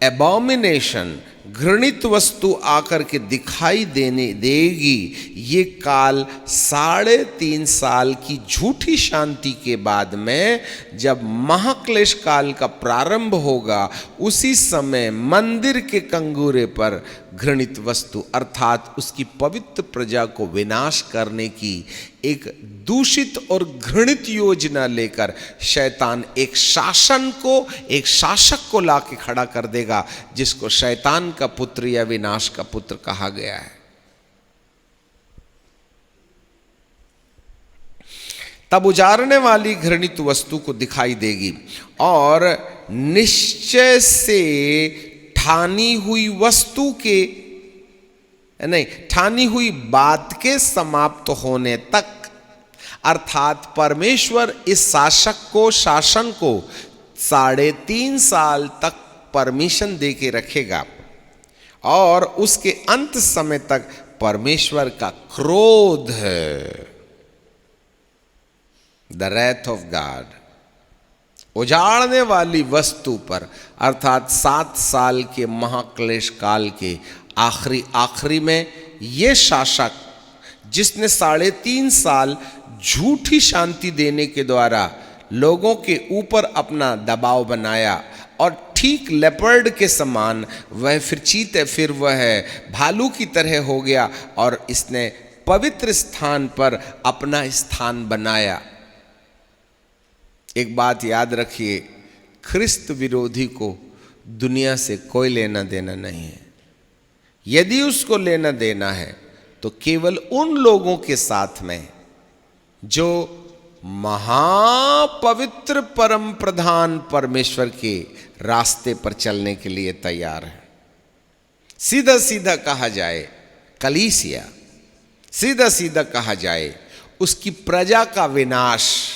एबॉमिनेशन, घृणित वस्तु आकर के दिखाई देने देगी। ये काल 3.5 साल की झूठी शांति के बाद में जब महाक्लेश काल का प्रारंभ होगा, उसी समय मंदिर के कंगूरे पर घृणित वस्तु अर्थात उसकी पवित्र प्रजा को विनाश करने की एक दूषित और घृणित योजना लेकर शैतान एक शासक को लाके खड़ा कर देगा, जिसको शैतान का पुत्र या विनाश का पुत्र कहा गया है। तब उजाड़ने वाली घृणित वस्तु को दिखाई देगी और निश्चय से ठानी हुई वस्तु के ठानी हुई बात के समाप्त होने तक, अर्थात परमेश्वर इस शासन को 3.5 साल तक परमिशन दे के रखेगा और उसके अंत समय तक परमेश्वर का क्रोध है, द रैथ ऑफ गॉड, उजाड़ने वाली वस्तु पर, अर्थात 7 साल के महाक्लेश काल के आखिरी में ये शासक जिसने 3.5 साल झूठी शांति देने के द्वारा लोगों के ऊपर अपना दबाव बनाया और ठीक लेपर्ड के समान वह फिर वह भालू की तरह हो गया और इसने पवित्र स्थान पर अपना स्थान बनाया। एक बात याद रखिए, ख्रिस्त विरोधी को दुनिया से कोई लेना देना नहीं है। यदि उसको लेना देना है तो केवल उन लोगों के साथ में जो महापवित्र परम प्रधान परमेश्वर के रास्ते पर चलने के लिए तैयार है। सीधा सीधा कहा जाए कलीसिया, सीधा सीधा कहा जाए उसकी प्रजा का विनाश,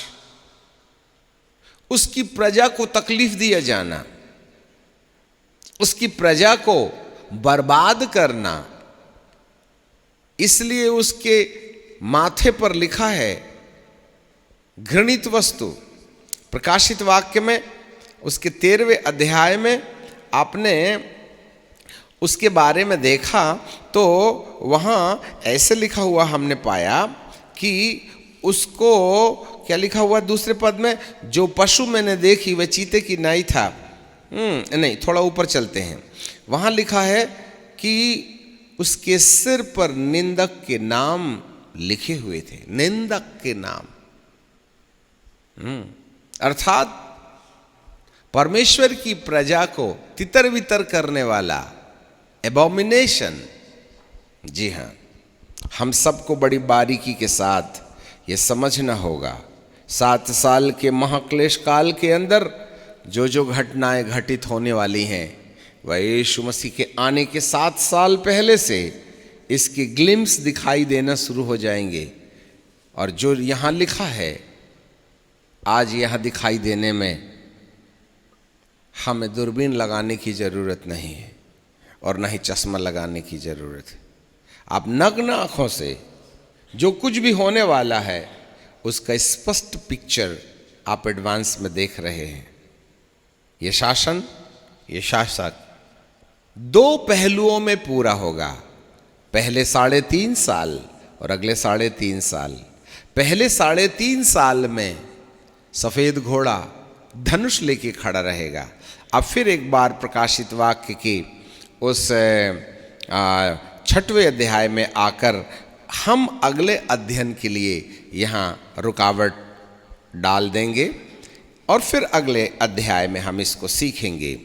उसकी प्रजा को तकलीफ दिया जाना, उसकी प्रजा को बर्बाद करना। इसलिए उसके माथे पर लिखा है घृणित वस्तु। प्रकाशित वाक्य में उसके 13वें अध्याय में आपने उसके बारे में देखा तो वहाँ ऐसे लिखा हुआ हमने पाया कि उसको क्या लिखा हुआ दूसरे पद में, जो पशु मैंने देखी वह चीते की नाई था। नहीं, थोड़ा ऊपर चलते हैं, वहाँ लिखा है कि उसके सिर पर निंदक के नाम लिखे हुए थे, निंदक के नाम। अर्थात परमेश्वर की प्रजा को तितर बितर करने वाला एबॉमिनेशन। जी हाँ, हम सबको बड़ी बारीकी के साथ ये समझना होगा 7 साल के महाक्लेश काल के अंदर जो जो घटनाएं घटित होने वाली हैं वह यीशु मसीह के आने के 7 साल पहले से इसके ग्लिम्स दिखाई देना शुरू हो जाएंगे। और जो यहाँ लिखा है आज यहाँ दिखाई देने में हमें दूरबीन लगाने की ज़रूरत नहीं है और ना ही चश्मा लगाने की ज़रूरत है। आप नग्न आँखों से जो कुछ भी होने वाला है उसका स्पष्ट पिक्चर आप एडवांस में देख रहे हैं। ये शासन, ये शासक 2 पहलुओं में पूरा होगा, पहले 3.5 साल और अगले 3.5 साल। पहले 3.5 साल में सफ़ेद घोड़ा धनुष लेके खड़ा रहेगा। अब फिर एक बार प्रकाशित वाक्य की उस 6वें अध्याय में आकर हम अगले अध्ययन के लिए यहाँ रुकावट डाल देंगे और फिर अगले अध्याय में हम इसको सीखेंगे।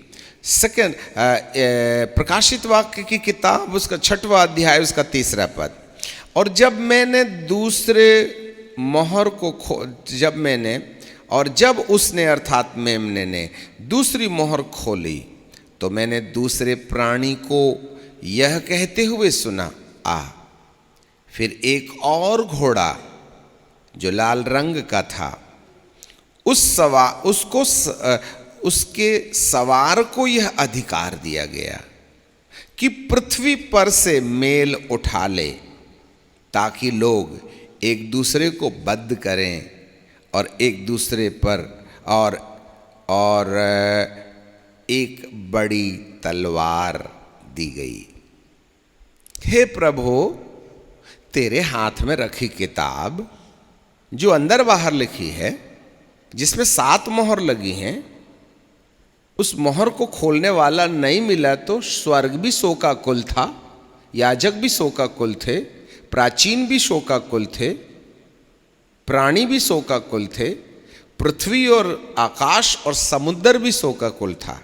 प्रकाशित वाक्य की किताब उसका 6वां अध्याय उसका 3रा पद। और जब मैंने दूसरे मोहर को जब उसने अर्थात मेमने ने दूसरी मोहर खोली तो मैंने दूसरे प्राणी को यह कहते हुए सुना, आ। फिर एक और घोड़ा जो लाल रंग का था उसके सवार को यह अधिकार दिया गया कि पृथ्वी पर से मेल उठा ले, ताकि लोग एक दूसरे को बद्ध करें और एक दूसरे पर और एक बड़ी तलवार दी गई। हे प्रभु, तेरे हाथ में रखी किताब जो अंदर बाहर लिखी है, जिसमें 7 मोहर लगी हैं, उस मोहर को खोलने वाला नहीं मिला तो स्वर्ग भी शोकाकुल था, याजक भी शोकाकुल थे, प्राचीन भी शोकाकुल थे, प्राणी भी शोकाकुल थे, पृथ्वी और आकाश और समुद्र भी शोकाकुल था।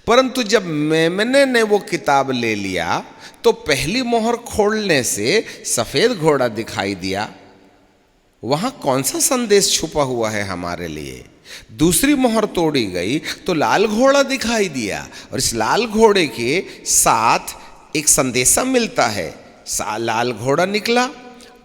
परंतु जब मेमने ने वो किताब ले लिया तो पहली मोहर खोलने से सफेद घोड़ा दिखाई दिया। वहां कौन सा संदेश छुपा हुआ है हमारे लिए? दूसरी मोहर तोड़ी गई तो लाल घोड़ा दिखाई दिया, और इस लाल घोड़े के साथ एक संदेशा मिलता है। लाल घोड़ा निकला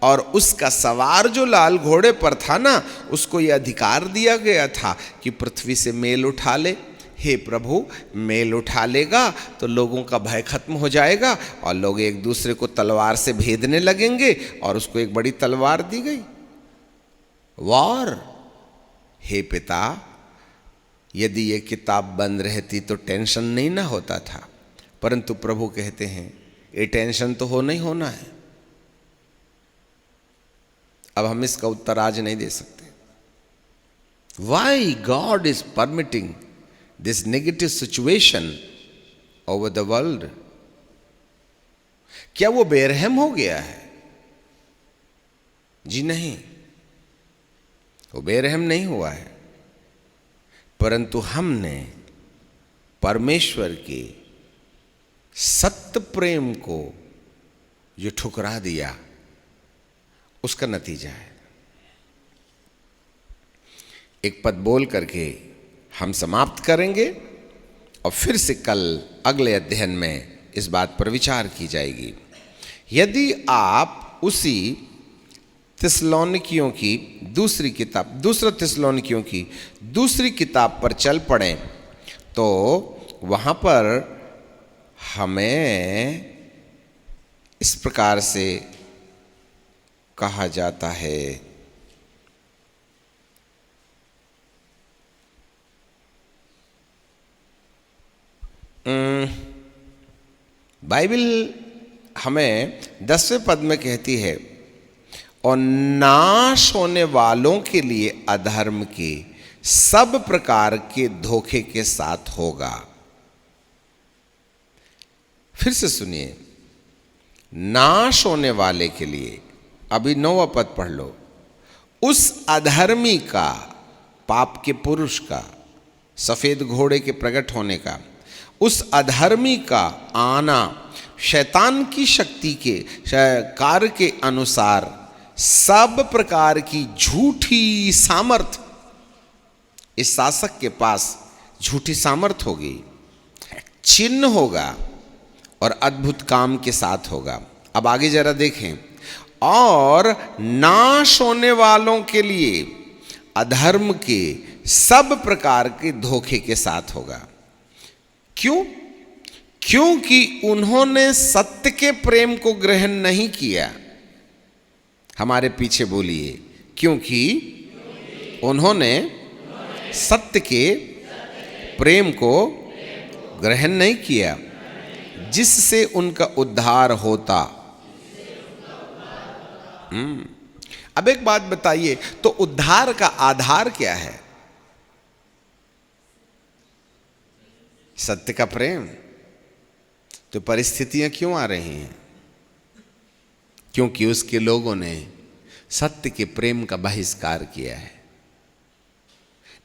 और उसका सवार जो लाल घोड़े पर था ना, उसको यह अधिकार दिया गया था कि पृथ्वी से मेल उठा ले। हे प्रभु, मेल उठा लेगा तो लोगों का भय खत्म हो जाएगा और लोग एक दूसरे को तलवार से भेदने लगेंगे, और उसको एक बड़ी तलवार दी गई, वॉर। हे पिता, यदि ये किताब बंद रहती तो टेंशन नहीं ना होता था, परंतु प्रभु कहते हैं ये टेंशन तो होना ही होना है। अब हम इसका उत्तर आज नहीं दे सकते। Y God is permitting this negative situation over the world? क्या वो बेरहम हो गया है? जी नहीं, वो बेरहम नहीं हुआ है, परंतु हमने परमेश्वर के सत्य प्रेम को जो ठुकरा दिया, उसका नतीजा है। एक पद बोल करके हम समाप्त करेंगे और फिर से कल अगले अध्ययन में इस बात पर विचार की जाएगी। यदि आप उसी थिस्सलुनीकियों की दूसरी किताब, दूसरा थिस्सलुनीकियों की दूसरी किताब पर चल पड़ें तो वहाँ पर हमें इस प्रकार से कहा जाता है, बाइबल हमें 10वें पद में कहती है, और नाश होने वालों के लिए अधर्म के सब प्रकार के धोखे के साथ होगा। फिर से सुनिए, नाश होने वाले के लिए, अभी 9वां पद पढ़ लो, उस अधर्मी का, पाप के पुरुष का, सफेद घोड़े के प्रकट होने का, उस अधर्मी का आना शैतान की शक्ति के कार्य के अनुसार सब प्रकार की झूठी सामर्थ, इस शासक के पास झूठी सामर्थ होगी, चिन्ह होगा और अद्भुत काम के साथ होगा। अब आगे जरा देखें, और नाश होने वालों के लिए अधर्म के सब प्रकार के धोखे के साथ होगा। क्यों? क्योंकि उन्होंने सत्य के प्रेम को ग्रहण नहीं किया। हमारे पीछे बोलिए, क्योंकि उन्होंने सत्य के प्रेम को ग्रहण नहीं किया, जिससे उनका उद्धार होता। अब एक बात बताइए, तो उद्धार का आधार क्या है? सत्य का प्रेम। तो परिस्थितियां क्यों आ रही हैं? क्योंकि उसके लोगों ने सत्य के प्रेम का बहिष्कार किया है।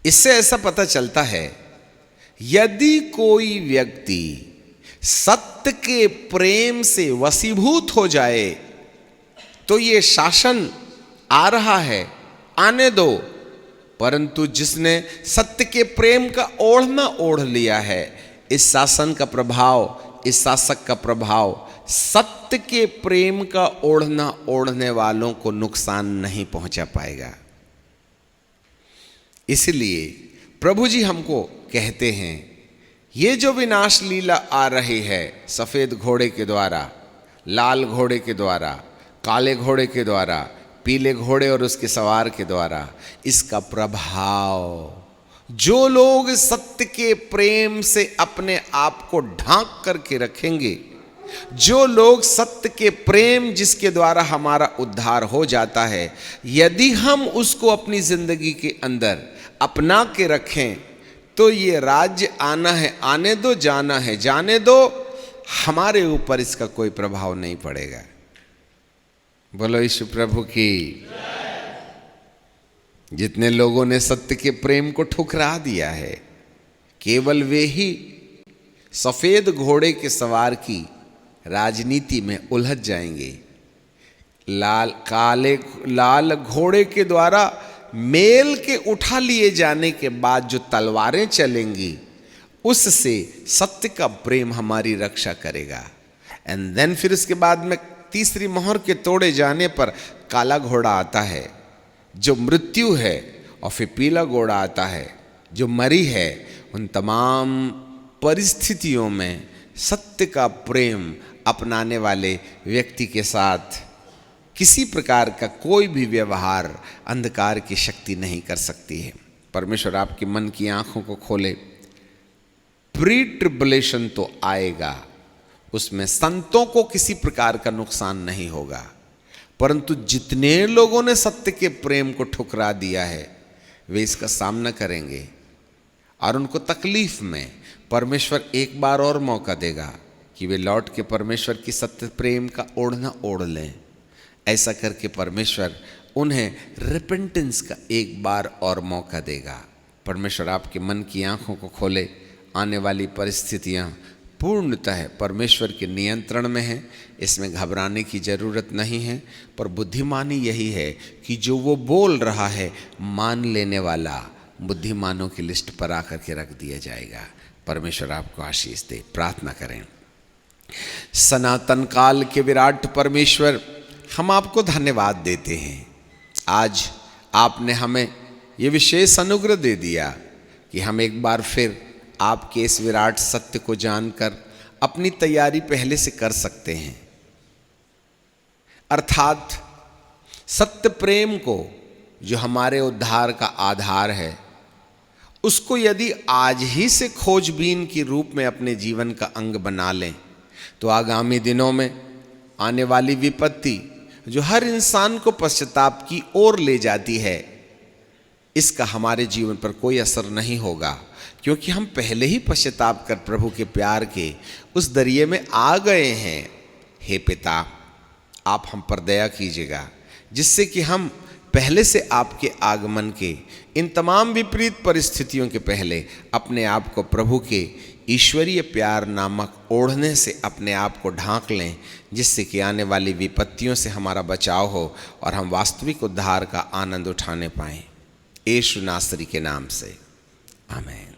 इससे ऐसा पता चलता है, यदि कोई व्यक्ति सत्य के प्रेम से वशीभूत हो जाए तो ये शासन आ रहा है, आने दो। परंतु जिसने सत्य के प्रेम का ओढ़ना ओढ़ लिया है, इस शासन का प्रभाव, इस शासक का प्रभाव सत्य के प्रेम का ओढ़ना ओढ़ने वालों को नुकसान नहीं पहुंचा पाएगा। इसलिए प्रभु जी हमको कहते हैं ये जो विनाश लीला आ रही है सफ़ेद घोड़े के द्वारा, लाल घोड़े के द्वारा, काले घोड़े के द्वारा, पीले घोड़े और उसके सवार के द्वारा, इसका प्रभाव जो लोग सत्य के प्रेम से अपने आप को ढांक करके रखेंगे, जो लोग सत्य के प्रेम जिसके द्वारा हमारा उद्धार हो जाता है, यदि हम उसको अपनी जिंदगी के अंदर अपना के रखें तो ये राज्य आना है आने दो, जाना है जाने दो, हमारे ऊपर इसका कोई प्रभाव नहीं पड़ेगा। बोलो यीशु प्रभु की। जितने लोगों ने सत्य के प्रेम को ठुकरा दिया है, केवल वे ही सफेद घोड़े के सवार की राजनीति में उलझ जाएंगे। लाल घोड़े के द्वारा मेल के उठा लिए जाने के बाद जो तलवारें चलेंगी, उससे सत्य का प्रेम हमारी रक्षा करेगा। एंड देन फिर उसके बाद में तीसरी मोहर के तोड़े जाने पर काला घोड़ा आता है जो मृत्यु है, और फिर पीला घोड़ा आता है जो मरी है। उन तमाम परिस्थितियों में सत्य का प्रेम अपनाने वाले व्यक्ति के साथ किसी प्रकार का कोई भी व्यवहार अंधकार की शक्ति नहीं कर सकती है। परमेश्वर आपके मन की आंखों को खोले। प्री ट्रिबुलेशन तो आएगा, उसमें संतों को किसी प्रकार का नुकसान नहीं होगा, परंतु जितने लोगों ने सत्य के प्रेम को ठुकरा दिया है वे इसका सामना करेंगे, और उनको तकलीफ में परमेश्वर एक बार और मौका देगा कि वे लौट के परमेश्वर की सत्य प्रेम का ओढ़ना ओढ़ लें। ऐसा करके परमेश्वर उन्हें रिपेंटेंस का एक बार और मौका देगा। परमेश्वर आपके मन की आंखों को खोले। आने वाली परिस्थितियां पूर्णतः परमेश्वर के नियंत्रण में हैं, इसमें घबराने की ज़रूरत नहीं है। पर बुद्धिमानी यही है कि जो वो बोल रहा है मान लेने वाला बुद्धिमानों की लिस्ट पर आकर के रख दिया जाएगा। परमेश्वर आपको आशीष दे। प्रार्थना करें। सनातन काल के विराट परमेश्वर, हम आपको धन्यवाद देते हैं। आज आपने हमें ये विशेष अनुग्रह दे दिया कि हम एक बार फिर आपके इस विराट सत्य को जानकर अपनी तैयारी पहले से कर सकते हैं। अर्थात सत्य प्रेम को जो हमारे उद्धार का आधार है, उसको यदि आज ही से खोजबीन के रूप में अपने जीवन का अंग बना लें तो आगामी दिनों में आने वाली विपत्ति जो हर इंसान को पश्चाताप की ओर ले जाती है, इसका हमारे जीवन पर कोई असर नहीं होगा, क्योंकि हम पहले ही पश्चाताप कर प्रभु के प्यार के उस दरिये में आ गए हैं। हे पिता, आप हम पर दया कीजिएगा, जिससे कि हम पहले से आपके आगमन के इन तमाम विपरीत परिस्थितियों के पहले अपने आप को प्रभु के ईश्वरीय प्यार नामक ओढ़ने से अपने आप को ढांक लें, जिससे कि आने वाली विपत्तियों से हमारा बचाव हो और हम वास्तविक उद्धार का आनंद उठाने पाएं। यीशु नासरी के नाम से आमीन।